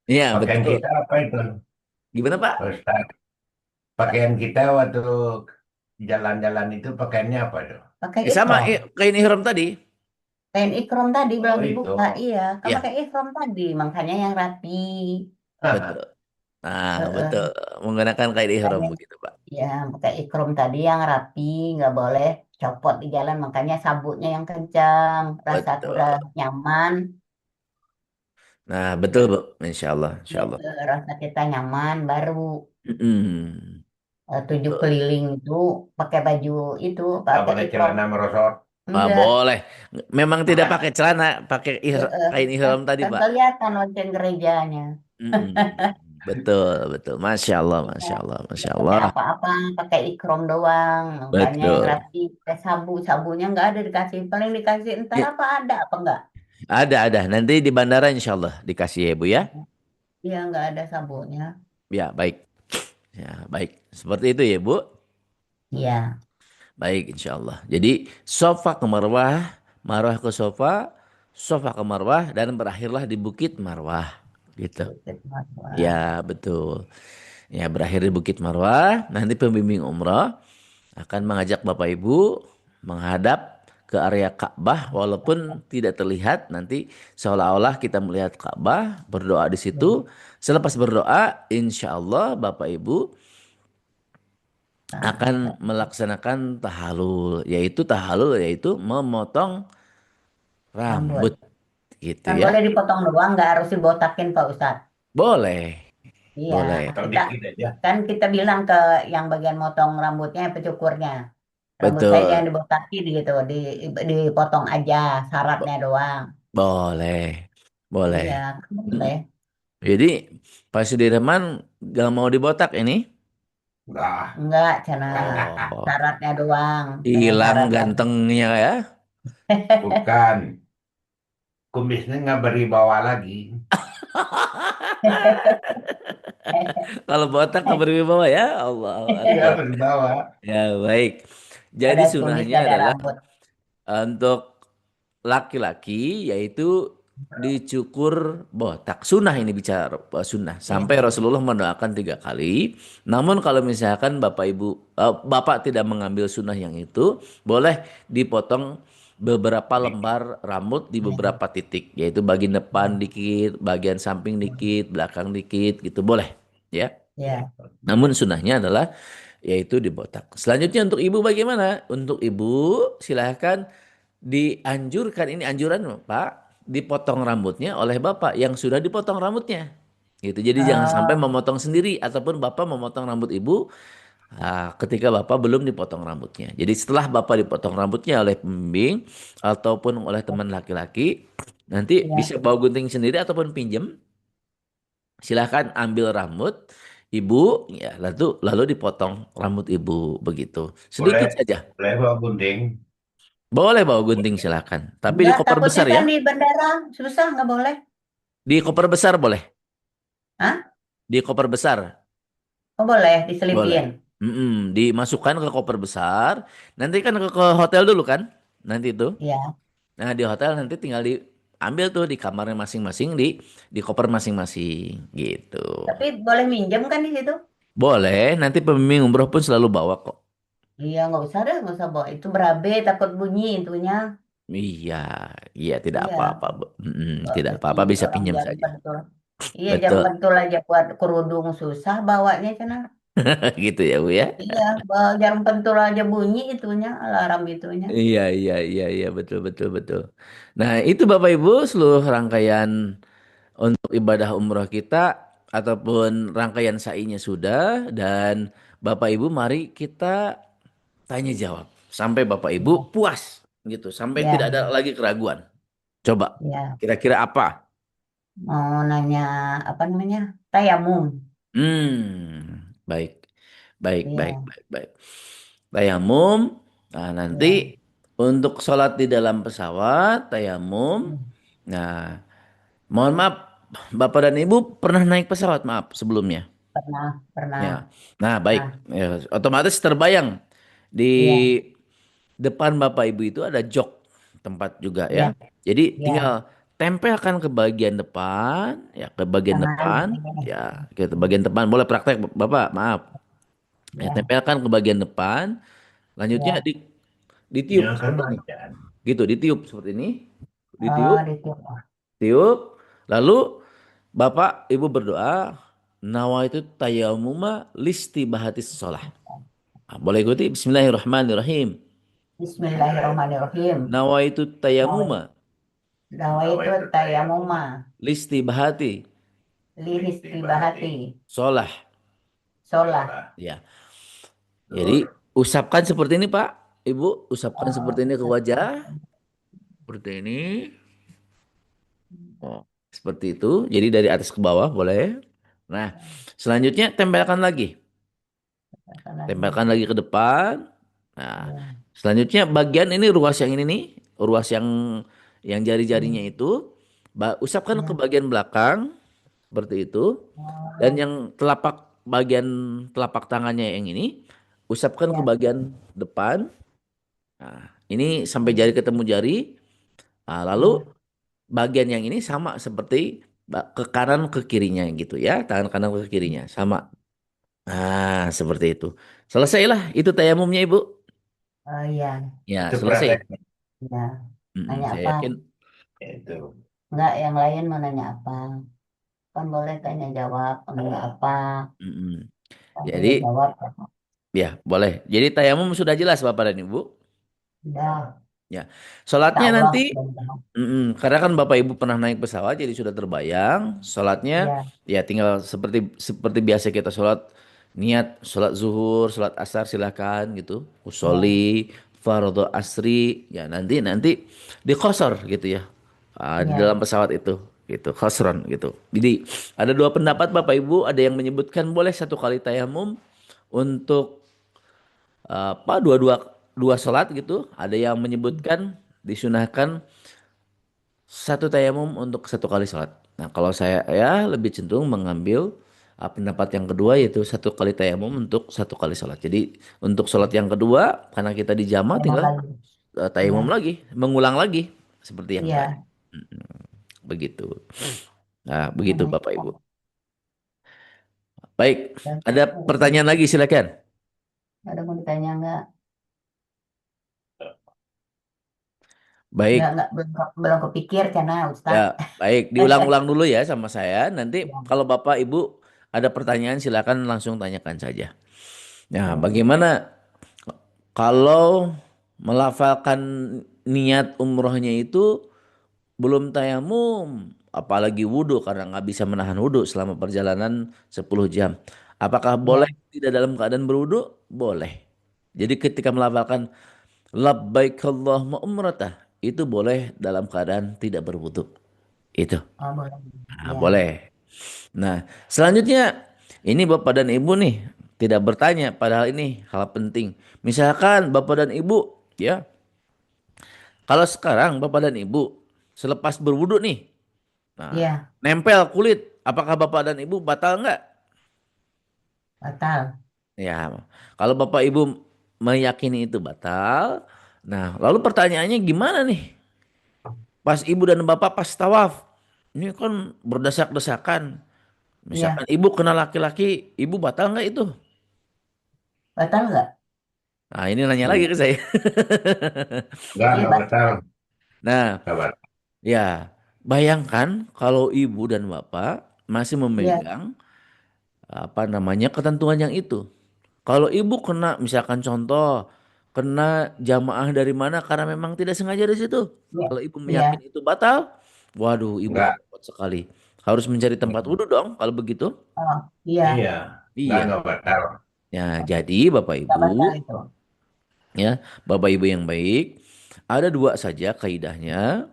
Iya Pakaian betul. kita apa itu, Gimana Pak? Ustaz? Pakaian kita waktu jalan-jalan itu pakaiannya apa tuh? Pakai Sama ikrom. kain ihram tadi. Kain ikrom tadi belum Oh dibuka. itu. Iya, kan Ya, pakai ikrom tadi. Makanya yang rapi. betul. Nah, betul. Heeh. Menggunakan kain ihram Makanya, begitu, Pak. ya, pakai ikrom tadi yang rapi. Nggak boleh copot di jalan. Makanya sabuknya yang kencang. Rasa udah Betul. nyaman. Nah, betul, Bu. Insya Allah, insya Allah. Rasa kita nyaman. Baru Mm-mm. 7 keliling itu pakai baju itu. Nggak Pakai pakai ikrom. celana merosot. Ah, Enggak. boleh. Memang tidak pakai celana, pakai Heeh. kain ihram tadi, Kan Pak. kelihatan lonceng gerejanya. Mm-mm. Betul, betul. Masya Allah, Ya, Masya Allah, Masya nggak pakai Allah. apa-apa, pakai ikrom doang. Makanya yang Betul. rapi, pakai sabu, sabunya nggak ada dikasih. Paling dikasih entar Ya, apa ada apa enggak? ada. Nanti di bandara insya Allah dikasih ya, Bu ya. Iya nggak ada sabunnya. Ya, baik. Ya, baik. Seperti itu ya, Bu. Iya, Baik, insya Allah. Jadi, sofa ke Marwah, Marwah ke sofa, sofa ke Marwah, dan berakhirlah di Bukit Marwah. Gitu. Bukit Marwah. Ya, betul. Ya, berakhir di Bukit Marwah. Nanti pembimbing umroh akan mengajak Bapak Ibu menghadap ke area Ka'bah, walaupun tidak terlihat, nanti seolah-olah kita melihat Ka'bah, berdoa di situ. Selepas berdoa, insya Allah Bapak Ibu Nah, akan melaksanakan tahalul yaitu memotong rambut. rambut gitu Kan ya. boleh dipotong doang, nggak harus dibotakin Pak Ustadz. Boleh, Iya, boleh. Atau kita dikit aja. kan kita bilang ke yang bagian motong rambutnya, pencukurnya. Rambut saya Betul. jangan dibotakin gitu, dipotong aja, syaratnya Bo- doang. boleh. Iya, Boleh. kan Mm. boleh. Jadi Pak Sudirman gak mau dibotak ini? Enggak. Enggak, cina Oh, syaratnya doang. Dengan hilang syarat tadi. gantengnya ya. Bukan. Kumisnya nggak beri bawa lagi. Kalau botak ke bawah ya Allah Iya, Akbar. beri bawa. Ya baik. Jadi Ada kumis, sunahnya ada adalah rambut. untuk laki-laki yaitu dicukur botak. Sunnah ini bicara sunnah. Iya, Sampai Rasulullah mendoakan 3 kali. Namun kalau misalkan Bapak Ibu, Bapak tidak mengambil sunnah yang itu, boleh dipotong beberapa Dikit. lembar rambut di iya, beberapa titik. Yaitu bagian depan dikit, bagian samping dikit, belakang dikit gitu. Boleh. Ya. iya. Namun sunnahnya adalah yaitu dibotak. Selanjutnya untuk ibu bagaimana? Untuk ibu silahkan dianjurkan, ini anjuran Pak, dipotong rambutnya oleh Bapak yang sudah dipotong rambutnya. Gitu. Jadi jangan sampai Oh, memotong sendiri ataupun Bapak memotong rambut ibu ketika Bapak belum dipotong rambutnya. Jadi setelah Bapak dipotong rambutnya oleh pembimbing ataupun oleh teman laki-laki, nanti iya, bisa bawa gunting sendiri ataupun pinjem. Silahkan ambil rambut ibu, ya lalu dipotong rambut ibu begitu. Boleh, Sedikit saja. boleh bawa gunting. Boleh bawa gunting silahkan. Tapi di enggak, koper takutnya besar kan ya. di bandara susah, nggak boleh. Di koper besar boleh. Hah? Di koper besar Oh, boleh boleh. diselipin. Dimasukkan ke koper besar. Nanti kan ke hotel dulu kan. Nanti itu. Iya, Nah di hotel nanti tinggal diambil tuh di kamarnya masing-masing di koper masing-masing gitu. tapi boleh minjem kan di situ? Boleh. Nanti pembimbing umroh pun selalu bawa kok. Iya, nggak usah deh, nggak usah bawa. Itu berabe, takut bunyi itunya. Iya, iya tidak Iya, apa-apa, Bu. nggak Tidak mesti apa-apa bisa orang pinjam jarum saja. pentul. Iya, jarum Betul. pentul aja buat kerudung susah bawanya, cina. Gitu ya, Bu ya. Iya, bawa jarum pentul aja bunyi itunya, alarm itunya. Iya, betul, betul, betul. Nah, itu Bapak Ibu seluruh rangkaian untuk ibadah umroh kita ataupun rangkaian sa'inya sudah dan Bapak Ibu mari kita tanya jawab sampai Bapak Ibu Iya, puas gitu, sampai tidak iya, ada lagi keraguan. Coba, Ya, kira-kira apa? mau nanya apa namanya? Tayamum. Baik, baik, baik, Iya, baik, baik. Tayamum. Nah, nanti iya. untuk sholat di dalam pesawat, tayamum. Nah, mohon maaf, Bapak dan Ibu pernah naik pesawat, maaf sebelumnya. Pernah, pernah. Ya. Nah, baik. Nah, Ya, otomatis terbayang di iya, depan Bapak Ibu itu ada jok tempat juga iya, ya. Jadi iya. tinggal tempelkan ke bagian depan, ya ke bagian Tangan depan, ini. ya ke bagian depan. Boleh praktek, Bapak, maaf. Ya, Ya, tempelkan ke bagian depan, lanjutnya ya. ditiup Ya kan seperti ini. bacaan. Gitu, ditiup seperti ini. Oh, Ditiup, itu. tiup. Lalu Bapak Ibu berdoa, nawaitu tayammuma listi bahatis sholah. Nah, boleh ikuti Bismillahirrahmanirrahim. Bismillahirrahmanirrahim. Nawaitu Nawai- tayammuma Nawaitu tayamuma. listi bahati Liris pribahati. sholah. Sholah. Ya. Jadi Betul. usapkan seperti ini Pak, Ibu, usapkan seperti Oh, ini ke wajah, seperti ini. Oh, seperti itu. Jadi dari atas ke bawah boleh. Nah, selanjutnya tempelkan lagi. apa lagi? Tempelkan lagi ke depan. Nah, Ya, selanjutnya bagian ini ruas yang ini nih, ruas yang jari-jarinya ya, itu, usapkan ke ya. bagian belakang seperti itu. Dan Oh, yang bagian telapak tangannya yang ini, usapkan ke ya, bagian depan. Nah, ini sampai ya, jari ketemu jari. Nah, lalu ya. bagian yang ini sama seperti ke kanan ke kirinya gitu ya, tangan kanan ke kirinya sama. Nah, seperti itu. Selesailah itu tayamumnya Ibu. Oh, iya. Ya, Itu selesai. prakteknya Ya. Nanya Saya apa? yakin. itu. Enggak, yang lain mau nanya apa? Kan boleh tanya jawab. Nanya apa? Mm-mm. Kan Jadi, boleh jawab. ya boleh. Jadi tayamum sudah jelas Bapak dan Ibu. Udah. Ya, Insya sholatnya Allah. nanti, Mudah-mudahan. karena kan Bapak Ibu pernah naik pesawat, jadi sudah terbayang. Sholatnya, Ya, ya tinggal seperti seperti biasa kita sholat. Niat sholat zuhur, sholat asar silakan gitu. ya, Usolli, fardhu asri, ya nanti di qasar gitu ya. Di dalam ya. pesawat itu, gitu, khosron gitu. Jadi ada dua pendapat Bapak Ibu, ada yang menyebutkan boleh satu kali tayamum untuk apa dua-dua dua sholat gitu. Ada yang menyebutkan disunahkan satu tayamum untuk satu kali sholat. Nah, kalau saya ya lebih cenderung mengambil pendapat yang kedua yaitu satu kali tayamum untuk satu kali sholat. Jadi untuk sholat yang kedua karena kita di jamaah Emang tinggal lagi. Ya, tayamum lagi, mengulang lagi seperti yang tadi. iya. Begitu. Nah, begitu Namanya Bapak Ibu. Baik, dan ada pertanyaan lagi silakan. ada mau ditanya nggak? Baik, Nggak belum belum kepikir karena ya, Ustadz. baik. Diulang-ulang dulu ya sama saya. Nanti Ya, kalau Bapak Ibu ada pertanyaan silakan langsung tanyakan saja. Nah, ya, bagaimana kalau melafalkan niat umrohnya itu belum tayamum, apalagi wudhu karena nggak bisa menahan wudhu selama perjalanan 10 jam. Apakah boleh ya. tidak dalam keadaan berwudhu? Boleh. Jadi ketika melafalkan labbaik Allahumma umratah itu boleh dalam keadaan tidak berwudhu. Itu. Oh, boleh. Nah, Ya, boleh. Nah, selanjutnya ini Bapak dan Ibu nih tidak bertanya padahal ini hal penting. Misalkan Bapak dan Ibu ya, kalau sekarang Bapak dan Ibu selepas berwudu nih, nah, ya, nempel kulit, apakah Bapak dan Ibu batal nggak? batal. Ya, kalau Bapak Ibu meyakini itu batal, nah lalu pertanyaannya gimana nih? Pas Ibu dan Bapak pas tawaf, ini kan berdesak-desakan. Misalkan Ya, Ibu kena laki-laki, Ibu batal nggak itu? batal nggak? Nah, ini nanya lagi ke saya. Iya, Enggak batal. batal. Nah, Enggak batal. ya, bayangkan kalau ibu dan bapak masih Ya, memegang apa namanya ketentuan yang itu. Kalau ibu kena, misalkan contoh, kena jamaah dari mana karena memang tidak sengaja di situ. ya, Kalau ibu ya. meyakini itu batal, waduh, ibu Enggak. repot sekali. Harus mencari tempat wudhu dong kalau begitu. Oh, iya, Iya. Iya. Enggak batal. Ya, jadi bapak nggak ibu, batal itu. ya, bapak ibu yang baik, ada dua saja kaidahnya.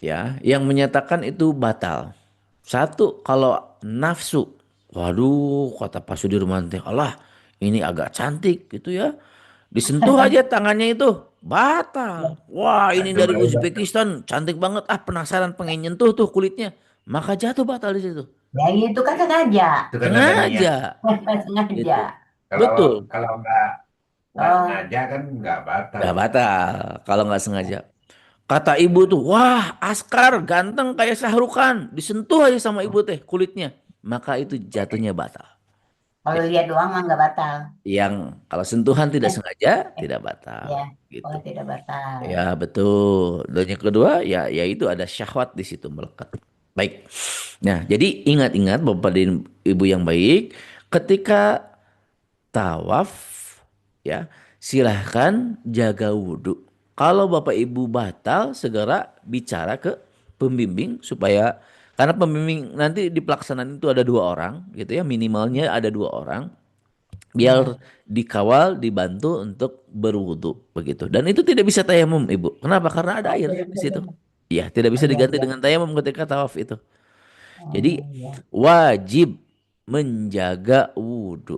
ya, yang menyatakan itu batal. Satu, kalau nafsu. Waduh, kata Pak Sudirman teh, Allah, ini agak cantik gitu ya. Disentuh aja tangannya itu, batal. Wah, ini Itu dari baru betul. Uzbekistan, cantik banget. Ah, penasaran pengen nyentuh tuh kulitnya. Maka jatuh batal di situ. Ya itu kan sengaja. Itu kan ada niat. Sengaja Sengaja. gitu. Kalau Betul. kalau nggak Oh, sengaja kan nggak batal. Gak batal kalau nggak sengaja. Kata ibu tuh, wah Askar ganteng kayak Syahrukan. Disentuh aja sama ibu teh kulitnya. Maka itu jatuhnya batal. kalau Ya, lihat doang mah nggak batal. yang kalau sentuhan tidak sengaja tidak Ya, batal oh gitu. tidak batal. Ya betul. Dan yang kedua ya yaitu ada syahwat di situ melekat. Baik. Nah, jadi ingat-ingat Bapak dan Ibu yang baik, ketika tawaf ya silahkan jaga wudhu. Kalau Bapak Ibu batal segera bicara ke pembimbing supaya karena pembimbing nanti di pelaksanaan itu ada dua orang gitu ya minimalnya ada dua orang biar Ya, dikawal dibantu untuk berwudhu begitu dan itu tidak bisa tayamum Ibu. Kenapa? Karena ada oh air tidak di bisa situ. dong. Iya, tidak Oh bisa iya diganti iya. dengan tayamum ketika tawaf itu. Jadi Oh iya. wajib menjaga wudhu.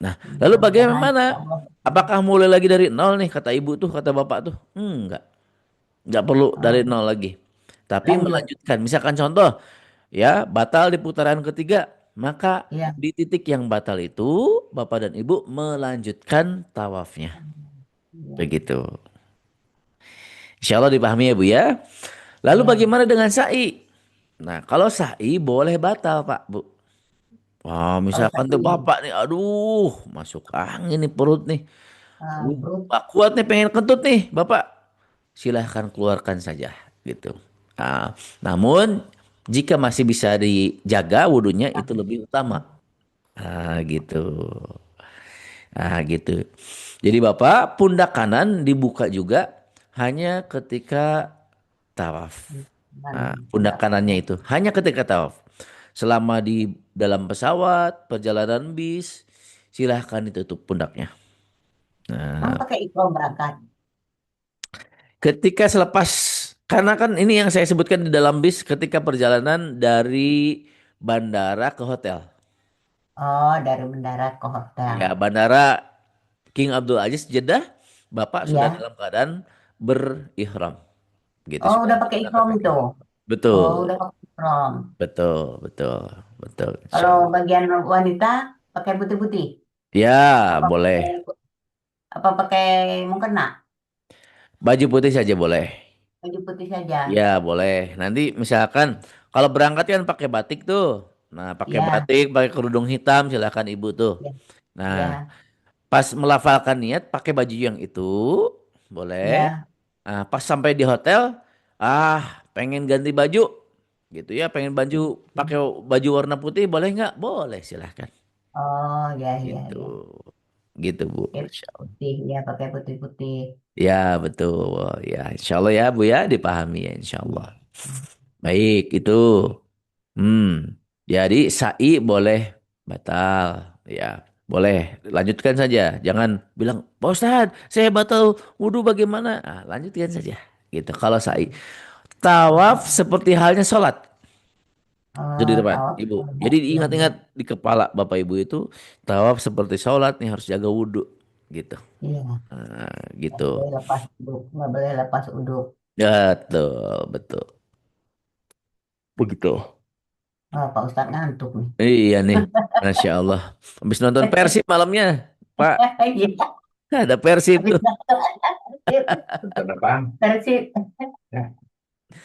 Nah, lalu Mudah-mudahan bagaimana? Allah. Apakah mulai lagi dari nol nih kata ibu tuh, kata bapak tuh? Enggak perlu dari Oh, nol lagi. Tapi lanjut. melanjutkan. Misalkan contoh, ya batal di putaran ketiga, maka Ya. di titik yang batal itu bapak dan ibu melanjutkan tawafnya. Ya. Begitu. Insya Allah dipahami ya bu ya. Lalu Ya. bagaimana dengan sa'i? Nah, kalau sa'i boleh batal pak bu. Wah, Kalau misalkan tuh tadi bapak nih, aduh, masuk angin nih perut nih. perut. Pak kuat nih pengen kentut nih, Bapak. Silahkan keluarkan saja gitu. Ah, namun jika masih bisa dijaga wudhunya itu lebih utama. Gitu. Gitu. Jadi Bapak pundak kanan dibuka juga hanya ketika tawaf. Pundak Enggak. kanannya itu hanya ketika tawaf. Selama di dalam pesawat, perjalanan bis, silahkan ditutup pundaknya. Kamu Nah, pakai ikram berangkat. ketika selepas, karena kan ini yang saya sebutkan di dalam bis ketika perjalanan dari bandara ke hotel. Oh, dari mendarat ke hotel. Ya, bandara King Abdul Aziz Jeddah, Bapak sudah Iya. dalam keadaan berihram. Gitu, Oh, sudah udah pakai menggunakan ikram ihram. tuh. Oh, Betul, udah pakai ikram. betul, betul, betul. Insya Kalau Allah. bagian wanita pakai putih-putih. Ya, Apa pakai boleh. apa pakai mukena? Baju putih saja boleh. Baju putih saja. Ya, boleh. Nanti misalkan kalau berangkat kan pakai batik tuh. Nah, pakai Iya, batik, pakai kerudung hitam, silakan ibu tuh. iya, Nah, iya, pas melafalkan niat pakai baju yang itu boleh. iya. Pas sampai di hotel, pengen ganti baju gitu ya, pengen baju pakai baju warna putih boleh nggak? Boleh silahkan. Oh, iya, iya, Gitu, iya. gitu Bu. Pakai Insya Allah. putih, ya pakai putih-putih. Ya betul, ya Insya Allah ya Bu ya dipahami ya Insya Allah. Baik itu. Jadi sa'i boleh batal, ya boleh lanjutkan saja. Jangan bilang, Pak Ustadz, saya batal wudhu bagaimana? Lanjutkan saja. Gitu. Kalau sa'i, tawaf seperti halnya sholat. Jadi Oh, depan, tahu. ibu. Jadi Iya, iya. ingat-ingat di kepala bapak ibu itu tawaf seperti sholat nih harus jaga wudhu, gitu. Iya, nggak Gitu. boleh lepas uduk, nggak boleh lepas uduk. Betul, betul. Begitu. Oh, Pak Ustadz ngantuk nih. Iya nih, Masya Allah. Habis nonton Persib malamnya, Pak. Iya, Ada Persib habis tuh. nonton Nonton apa? Persib Ya,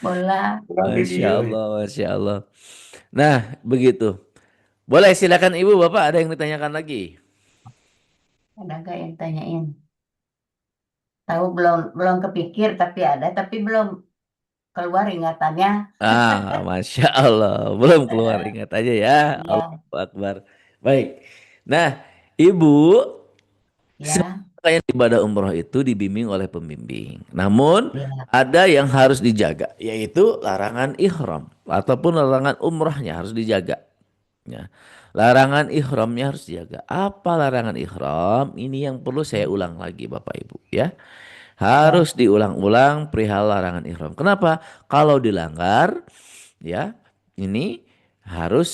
bola. nonton Masya video ya. Allah, Masya Allah. Nah, begitu. Boleh silakan Ibu, Bapak ada yang ditanyakan lagi? Ada nggak yang tanyain? Tahu belum belum kepikir tapi ada tapi belum keluar ingatannya. Masya Allah. Belum keluar, ingat aja ya. Iya, Allahu Akbar. Baik. Nah, Ibu, ya, rangkaian ibadah umroh itu dibimbing oleh pembimbing. Namun, ya. ada yang harus dijaga, yaitu larangan ihram. Ataupun larangan umrohnya harus dijaga. Ya. Larangan ihramnya harus dijaga. Apa larangan ihram? Ini yang perlu saya ulang lagi Bapak Ibu ya. Harus Ya, diulang-ulang perihal larangan ihram. Kenapa? Kalau dilanggar, ya, ini harus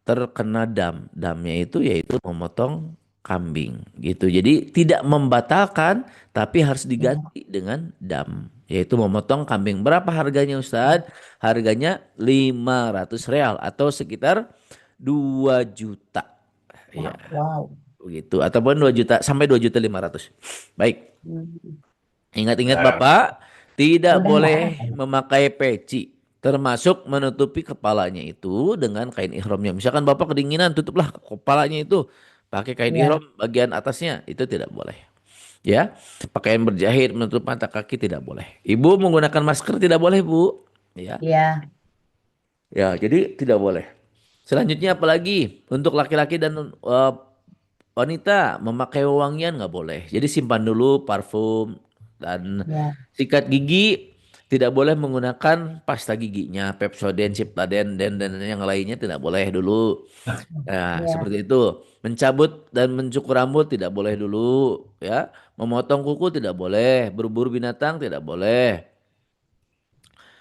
terkena dam. Damnya itu yaitu memotong kambing gitu. Jadi tidak membatalkan tapi harus ya, diganti dengan dam yaitu memotong kambing. Berapa harganya Ustadz? Harganya 500 real atau sekitar 2 juta. Ya, wow. begitu. Ataupun 2 juta sampai 2.500.000. Baik. Hmm. Ingat-ingat Sekarang Bapak, tidak Udah nggak boleh apa ya? memakai peci, termasuk menutupi kepalanya itu dengan kain ihramnya. Misalkan Bapak kedinginan, tutuplah kepalanya itu pakai kain ihram Ya, bagian atasnya, itu tidak boleh. Ya, pakaian berjahit menutup mata kaki tidak boleh. Ibu menggunakan masker tidak boleh, Bu. Ya, ya, ya, jadi tidak boleh. Selanjutnya apalagi untuk laki-laki dan wanita memakai wewangian nggak boleh. Jadi simpan dulu parfum dan ya, sikat gigi tidak boleh menggunakan pasta giginya, Pepsodent, Ciptaden dan yang lainnya tidak boleh dulu. Nah, ya. seperti itu. Mencabut dan mencukur rambut tidak boleh dulu, ya. Memotong kuku tidak boleh, berburu binatang tidak boleh.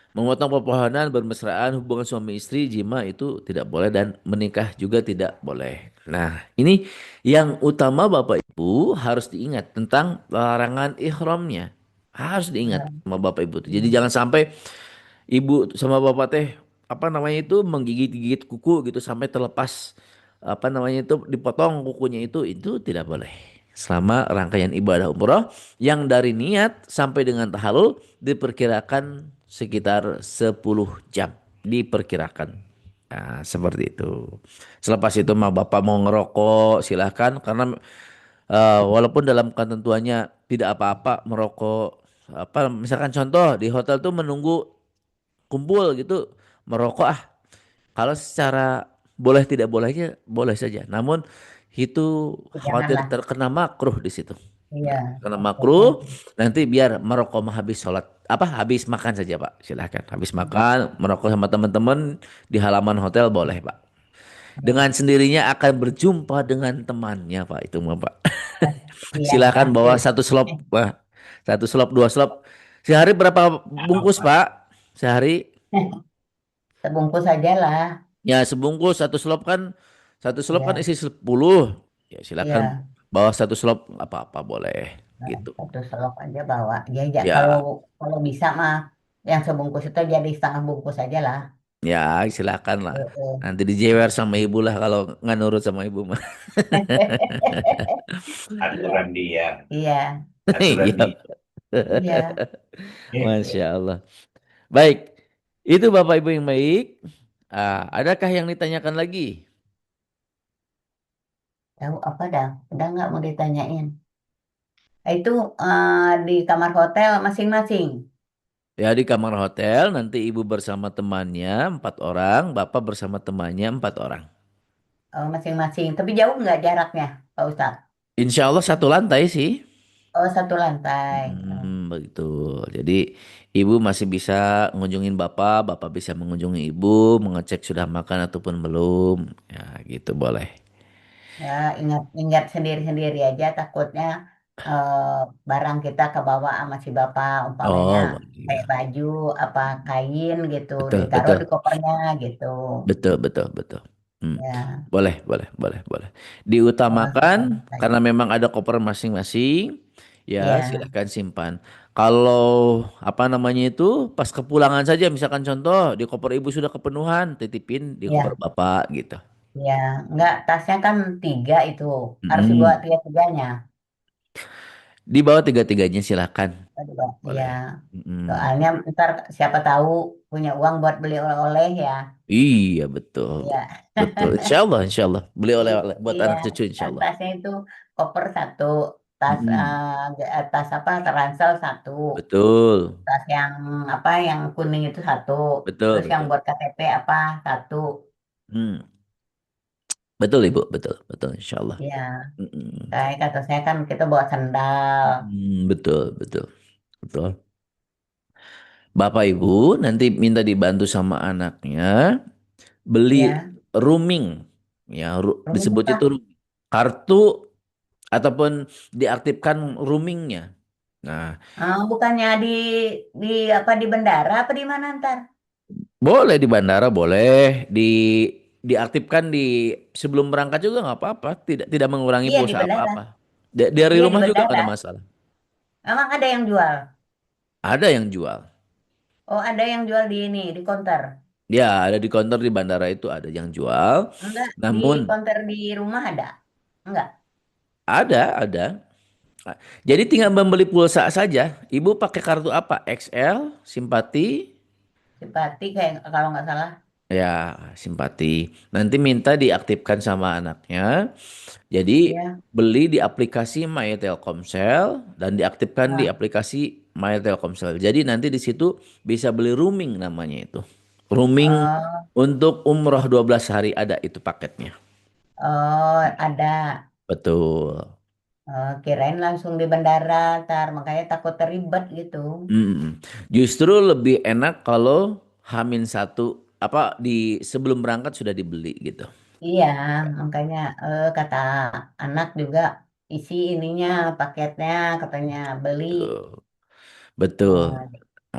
Memotong pepohonan, bermesraan, hubungan suami istri, jima itu tidak boleh dan menikah juga tidak boleh. Nah, ini yang utama Bapak Ibu harus diingat tentang larangan ihramnya. Harus diingat Ya. sama Bapak Ibu. Jadi Ya. jangan sampai Ibu sama Bapak teh apa namanya itu menggigit-gigit kuku gitu sampai terlepas apa namanya itu dipotong kukunya itu tidak boleh. Selama rangkaian ibadah umroh yang dari niat sampai dengan tahalul diperkirakan sekitar 10 jam diperkirakan. Nah, seperti itu. Selepas itu mah Bapak mau ngerokok silahkan karena walaupun dalam ketentuannya tidak apa-apa merokok apa misalkan contoh di hotel tuh menunggu kumpul gitu merokok kalau secara boleh tidak bolehnya boleh saja namun itu khawatir Janganlah. terkena makruh di situ. Iya, Nah, karena takutnya. makruh nanti biar merokok mah habis sholat apa habis makan saja Pak silahkan habis makan merokok sama teman-teman di halaman hotel boleh Pak Ya. dengan sendirinya akan berjumpa dengan temannya Pak itu mah Pak. Iya, Silahkan pasti. bawa satu slop Pak satu slop dua slop sehari berapa bungkus Pak sehari. Sebungkus aja lah. Ya sebungkus satu slop kan Iya, isi 10. Ya silakan iya. bawa satu slop apa-apa boleh Nah, gitu. satu selop aja bawa. Ya, ya, kalau Ya, kalau bisa mah yang sebungkus itu jadi setengah bungkus aja lah. ya silakan lah. Heeh. Nanti dijewer sama ibu lah kalau nggak nurut sama ibu mah. aturan dia, Iya, aturan dia. Iya. iya. Masya Allah. Baik, itu Bapak Ibu yang baik. Adakah yang ditanyakan lagi? Tahu apa dah? Udah nggak mau ditanyain. Itu di kamar hotel masing-masing. Ya di kamar hotel nanti ibu bersama temannya 4 orang, bapak bersama temannya 4 orang. Oh, masing-masing. Tapi jauh nggak jaraknya, Pak Ustadz? Insya Allah satu lantai sih. Oh, satu lantai. Oh, Begitu. Jadi ibu masih bisa mengunjungin bapak, bapak bisa mengunjungi ibu, mengecek sudah makan ataupun belum. Ya gitu boleh. ya, ingat sendiri-sendiri aja takutnya eh, barang kita kebawa sama si bapak umpamanya Oh kayak iya. baju apa kain gitu Betul, ditaruh betul, di kopernya gitu. betul, betul, betul. Ya, Boleh, boleh, boleh, boleh. oh, satu Diutamakan lantai. karena memang ada koper masing-masing. Ya, Ya, silahkan simpan. Kalau apa namanya itu pas kepulangan saja, misalkan contoh di koper ibu sudah kepenuhan, titipin di koper ya, bapak gitu. ya, enggak tasnya kan tiga itu harus dibawa Mm-mm. tiga-tiganya. Di bawah tiga-tiganya silahkan. Ya, Boleh. Mm-mm. soalnya ntar siapa tahu punya uang buat beli oleh-oleh ya. Iya betul, Ya. betul. Insya Allah. Beli oleh-oleh buat Iya, anak cucu Insya kan Allah. tasnya itu koper satu, tas Mm-mm. tas apa ransel satu, Betul, tas yang apa yang kuning itu satu, betul, terus yang betul. buat KTP apa satu, Hmm. Betul Ibu, betul, betul Insya Allah. ya Mm-mm. kayak kata saya kan kita bawa sendal, Betul, betul, betul. Bapak Ibu nanti minta dibantu sama anaknya beli ya, rooming, ya rumah disebut apa? itu kartu ataupun diaktifkan roomingnya. Nah, Bukannya di apa di bendara apa di mana ntar? boleh di bandara, boleh diaktifkan sebelum berangkat juga nggak apa-apa, tidak tidak mengurangi Iya di pulsa bandara. apa-apa. Dari Iya di rumah juga nggak bandara. ada masalah. Emang ada yang jual? Ada yang jual. Oh, ada yang jual di ini, di konter. Ya, ada di counter di bandara itu ada yang jual. Enggak, di Namun konter di rumah ada. Enggak. ada. Jadi tinggal membeli pulsa saja. Ibu pakai kartu apa? XL, simpati, Simpati kayak kalau nggak salah. ya simpati. Nanti minta diaktifkan sama anaknya. Jadi Iya. beli di aplikasi My Telkomsel dan diaktifkan di Ah, aplikasi My Telkomsel. Jadi nanti di situ bisa beli roaming namanya itu. Roaming oh, untuk umroh 12 hari ada itu paketnya. oh, ada. Betul. Kirain langsung di bandara, ntar makanya takut terlibat gitu. Mm. Justru lebih enak kalau Hamin satu apa sebelum berangkat sudah dibeli gitu. Iya, makanya kata anak juga isi ininya paketnya katanya beli. Betul. Betul. Eh,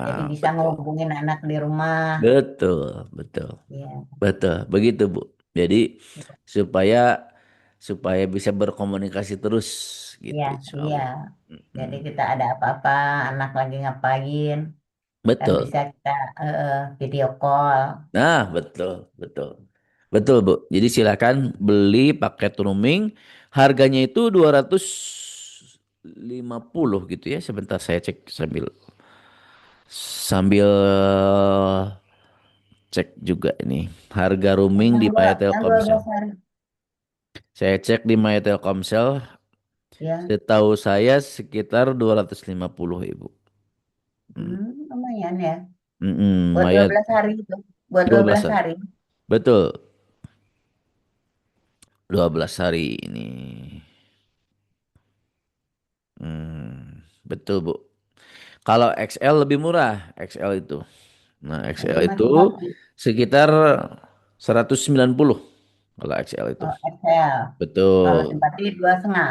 jadi Ah, bisa betul. ngehubungin anak di rumah. Betul, betul. Iya, Betul, begitu Bu. Jadi supaya supaya bisa berkomunikasi terus iya, gitu insya iya. Allah. Jadi Mm-mm. kita ada apa-apa, anak lagi ngapain, kan Betul. bisa kita video call. Nah, betul, betul. Betul, Bu. Jadi silakan beli paket roaming. Harganya itu 250 gitu ya. Sebentar saya cek sambil sambil cek juga ini. Harga roaming di My Yang dua Telkomsel. belas hari. Saya cek di My Telkomsel. Ya, Setahu saya sekitar 250 Ibu. Hmm. lumayan ya. Buat dua Lumayan. belas hari itu. Buat dua 12 belas hari. hari. Betul. 12 hari ini. Betul, Bu. Kalau XL lebih murah, XL itu. Nah, Nanti XL itu masih mati. sekitar 190 kalau XL itu. Oh, Excel. Kalau Betul. simpati dua setengah.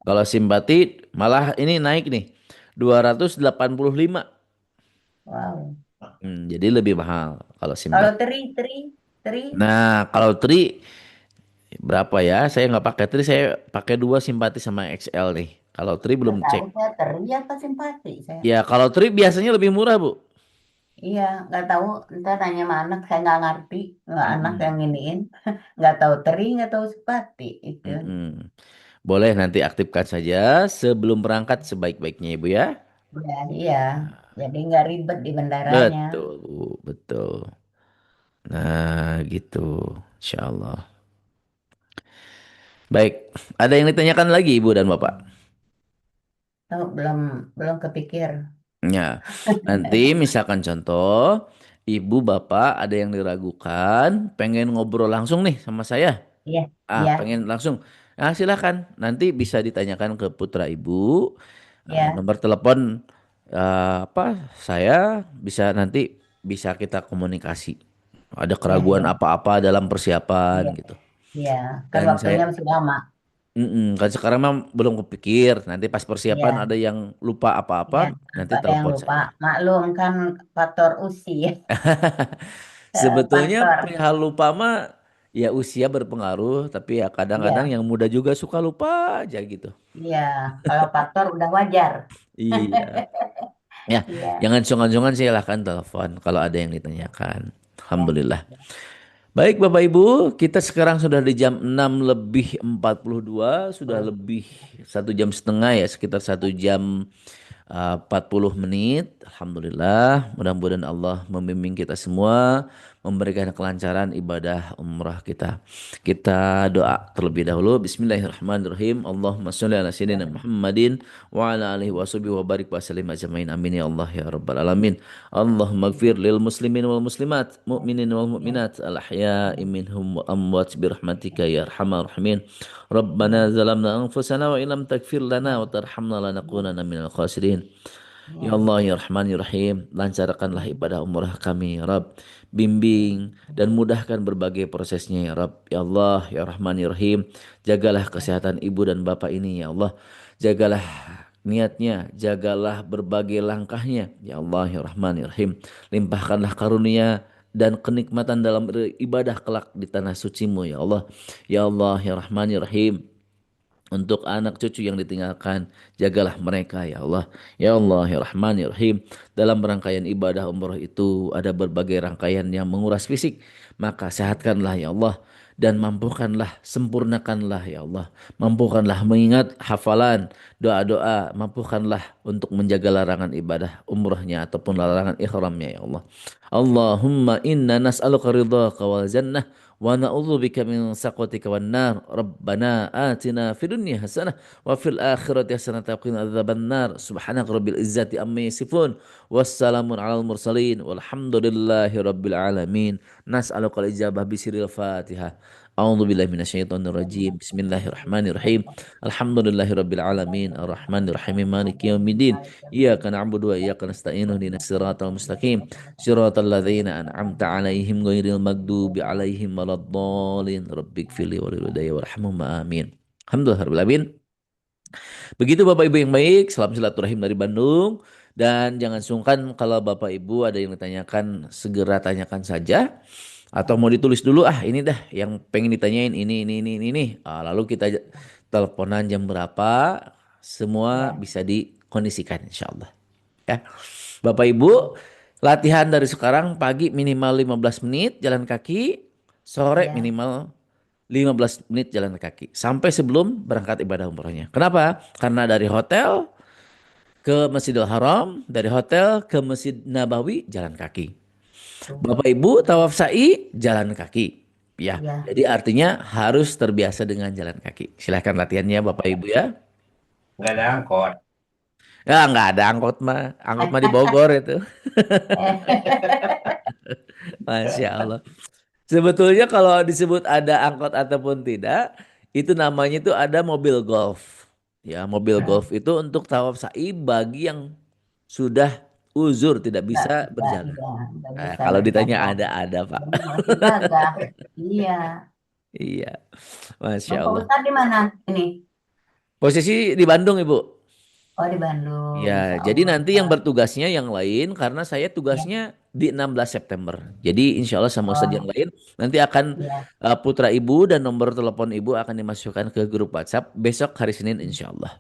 Kalau simpati malah ini naik nih. 285. Wow. Jadi lebih mahal kalau Kalau simpati. teri, Nah, kalau Tri berapa ya? Saya nggak pakai Tri, saya pakai dua simpati sama XL nih. Kalau Tri belum nggak tahu cek. saya teri apa simpati saya. Ya, kalau Tri biasanya lebih murah, Bu. Iya, nggak tahu. Ntar nanya sama anak, saya nggak ngerti. Nggak anak yang Mm-mm. iniin. Nggak tahu teri, nggak tahu simpati. Itu. Mm-mm. Boleh nanti aktifkan saja sebelum berangkat sebaik-baiknya, Ibu ya. Ya, iya. Jadi nggak ribet di bendaranya. Betul, Bu. Betul. Nah, gitu. Insya Allah. Baik, ada yang ditanyakan lagi, Ibu dan Bapak? Tahu belum belum kepikir. Ya, nanti misalkan contoh, ibu bapak ada yang diragukan, pengen ngobrol langsung nih sama saya. Iya, iya, Pengen langsung. Nah, silakan. Nanti bisa ditanyakan ke putra ibu. iya, Nomor telepon apa? Saya bisa nanti bisa kita komunikasi. Ada iya, keraguan iya, apa-apa dalam persiapan iya, gitu. iya. Kan Dan waktunya saya masih lama. kan sekarang mah belum kepikir. Nanti pas persiapan Iya, ada yang lupa iya. apa-apa, nanti Apa yang telepon lupa? saya. Maklum kan faktor usia. Sebetulnya Faktor. perihal lupa mah ya usia berpengaruh, tapi ya kadang-kadang Iya, yang muda juga suka lupa aja gitu. iya. Kalau faktor udah wajar. Iya. Ya, Iya, jangan sungkan-sungkan silahkan telepon kalau ada yang ditanyakan. ya. Alhamdulillah. Baik Bapak Ibu, kita sekarang sudah di jam 6 lebih 42, sudah lebih 1 jam setengah ya, sekitar 1 jam 40 menit. Alhamdulillah, mudah-mudahan Allah membimbing kita semua, memberikan kelancaran ibadah umrah kita. Kita doa terlebih dahulu. Bismillahirrahmanirrahim. Allahumma sholli ala sayyidina Muhammadin wa ala alihi wa sahbihi wa barik wa sallim ajmain. Amin ya Allah ya rabbal alamin. Allahumma gfir lil muslimin wal muslimat, mu'minin wal Ya. mu'minat, al ahya'i minhum wa amwat bi rahmatika ya arhamar rahimin. Rabbana zalamna anfusana wa illam takfir lana wa tarhamna lanakunanna minal khasirin. Ya Allah ya Rahman ya Rahim, lancarkanlah ibadah umrah kami ya Rabb. Bimbing dan mudahkan berbagai prosesnya ya Rabb. Ya Allah ya Rahman ya Rahim, jagalah kesehatan ibu dan bapak ini ya Allah. Jagalah niatnya, jagalah berbagai langkahnya. Ya Allah ya Rahman ya Rahim. Limpahkanlah karunia dan kenikmatan dalam ibadah kelak di tanah sucimu ya Allah. Ya Allah ya Rahman ya Rahim. Untuk anak cucu yang ditinggalkan, jagalah mereka ya Allah. Ya Allah ya Rahman ya Rahim. Dalam rangkaian ibadah umroh itu ada berbagai rangkaian yang menguras fisik. Maka sehatkanlah ya Allah. Dan mampukanlah, sempurnakanlah ya Allah. Mampukanlah mengingat hafalan, doa-doa. Mampukanlah untuk menjaga larangan ibadah umrohnya ataupun larangan ihramnya ya Allah. Allahumma inna nas'aluka ridhaka wal jannah. Wa na'udzubika min saqatika wan nar. Rabbana atina fid dunya hasanah wa fil akhirati hasanah wa qina adzabannar. Subhanaka rabbil izzati amma yasifun. Wassalamun alal mursalin walhamdulillahi rabbil alamin. Nas'aluka al-ijabah bisiril Fatihah. A'udzu billahi minasyaitonir rajim. Bismillahirrahmanirrahim. Alhamdulillahi rabbil alamin. Arrahmanir rahim. Maliki yaumiddin. Iyyaka na'budu wa iyyaka nasta'in. Ihdinas siratal mustaqim. Siratal ladzina an'amta 'alaihim ghairil maghdubi alaihim waladdallin. Rabbighfirli wa liwalidayya warhamhum amin. Alhamdulillahirabbil alamin. Begitu Bapak Ibu yang baik, salam silaturahim dari Bandung. Dan jangan sungkan kalau Bapak Ibu ada yang ditanyakan, segera tanyakan saja. Atau mau ditulis dulu, ini dah yang pengen ditanyain ini. Lalu kita teleponan jam berapa, semua Ya, bisa dikondisikan insya Allah. Ya. Bapak Ibu, latihan dari sekarang pagi minimal 15 menit jalan kaki, sore ya, minimal 15 menit jalan kaki sampai sebelum berangkat ibadah umrohnya. Kenapa? Karena dari hotel ke Masjidil Haram, dari hotel ke Masjid Nabawi jalan kaki. tuh. Bapak Ibu tawaf sa'i jalan kaki. Ya, Ya. jadi artinya harus terbiasa dengan jalan kaki. Silahkan latihannya Bapak Ibu ya. Nggak ada angkot. Ya nggak ada angkot mah, angkot mah di Bogor itu. Masya Allah. Sebetulnya kalau disebut ada angkot ataupun tidak, itu namanya itu ada mobil golf. Ya, mobil golf itu untuk tawaf sa'i bagi yang sudah uzur tidak bisa berjalan. Nggak Nah, bisa kalau ditanya berjalan. ada Pak. Jadi masih gagah. Iya. Iya, Masya Bapak Allah. Ustadz di mana ini? Posisi di Bandung Ibu. Oh, di Bandung. Ya, Insya jadi Allah. nanti yang bertugasnya yang lain karena saya Ya. tugasnya di 16 September. Jadi insya Allah sama Ustadz yang Oh, lain nanti akan iya. putra ibu dan nomor telepon ibu akan dimasukkan ke grup WhatsApp besok hari Senin insya Allah.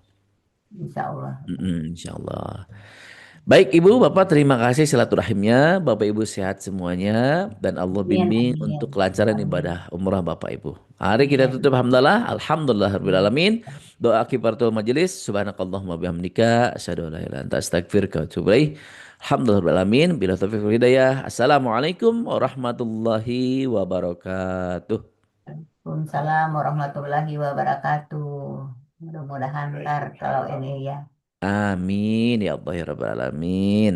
Insya Allah. Insya Allah. Baik Ibu, Bapak terima kasih silaturahimnya. Bapak Ibu sehat semuanya dan Allah Amin, bimbing untuk amin. kelancaran Amin. ibadah umrah Bapak Ibu. Mari kita Amin. tutup alhamdulillah. Alhamdulillah rabbil Amin. alamin. Doa kifaratul majelis. Subhanakallahumma bihamdika asyhadu an la ilaha illa anta astaghfiruka wa atubu ilaik. Alhamdulillah rabbil alamin. Bila taufiq wal hidayah. Assalamualaikum warahmatullahi wabarakatuh. Waalaikumsalam warahmatullahi wabarakatuh. Mudah-mudahan ntar kalau ini ya. Amin ya Allah ya rabbal alamin.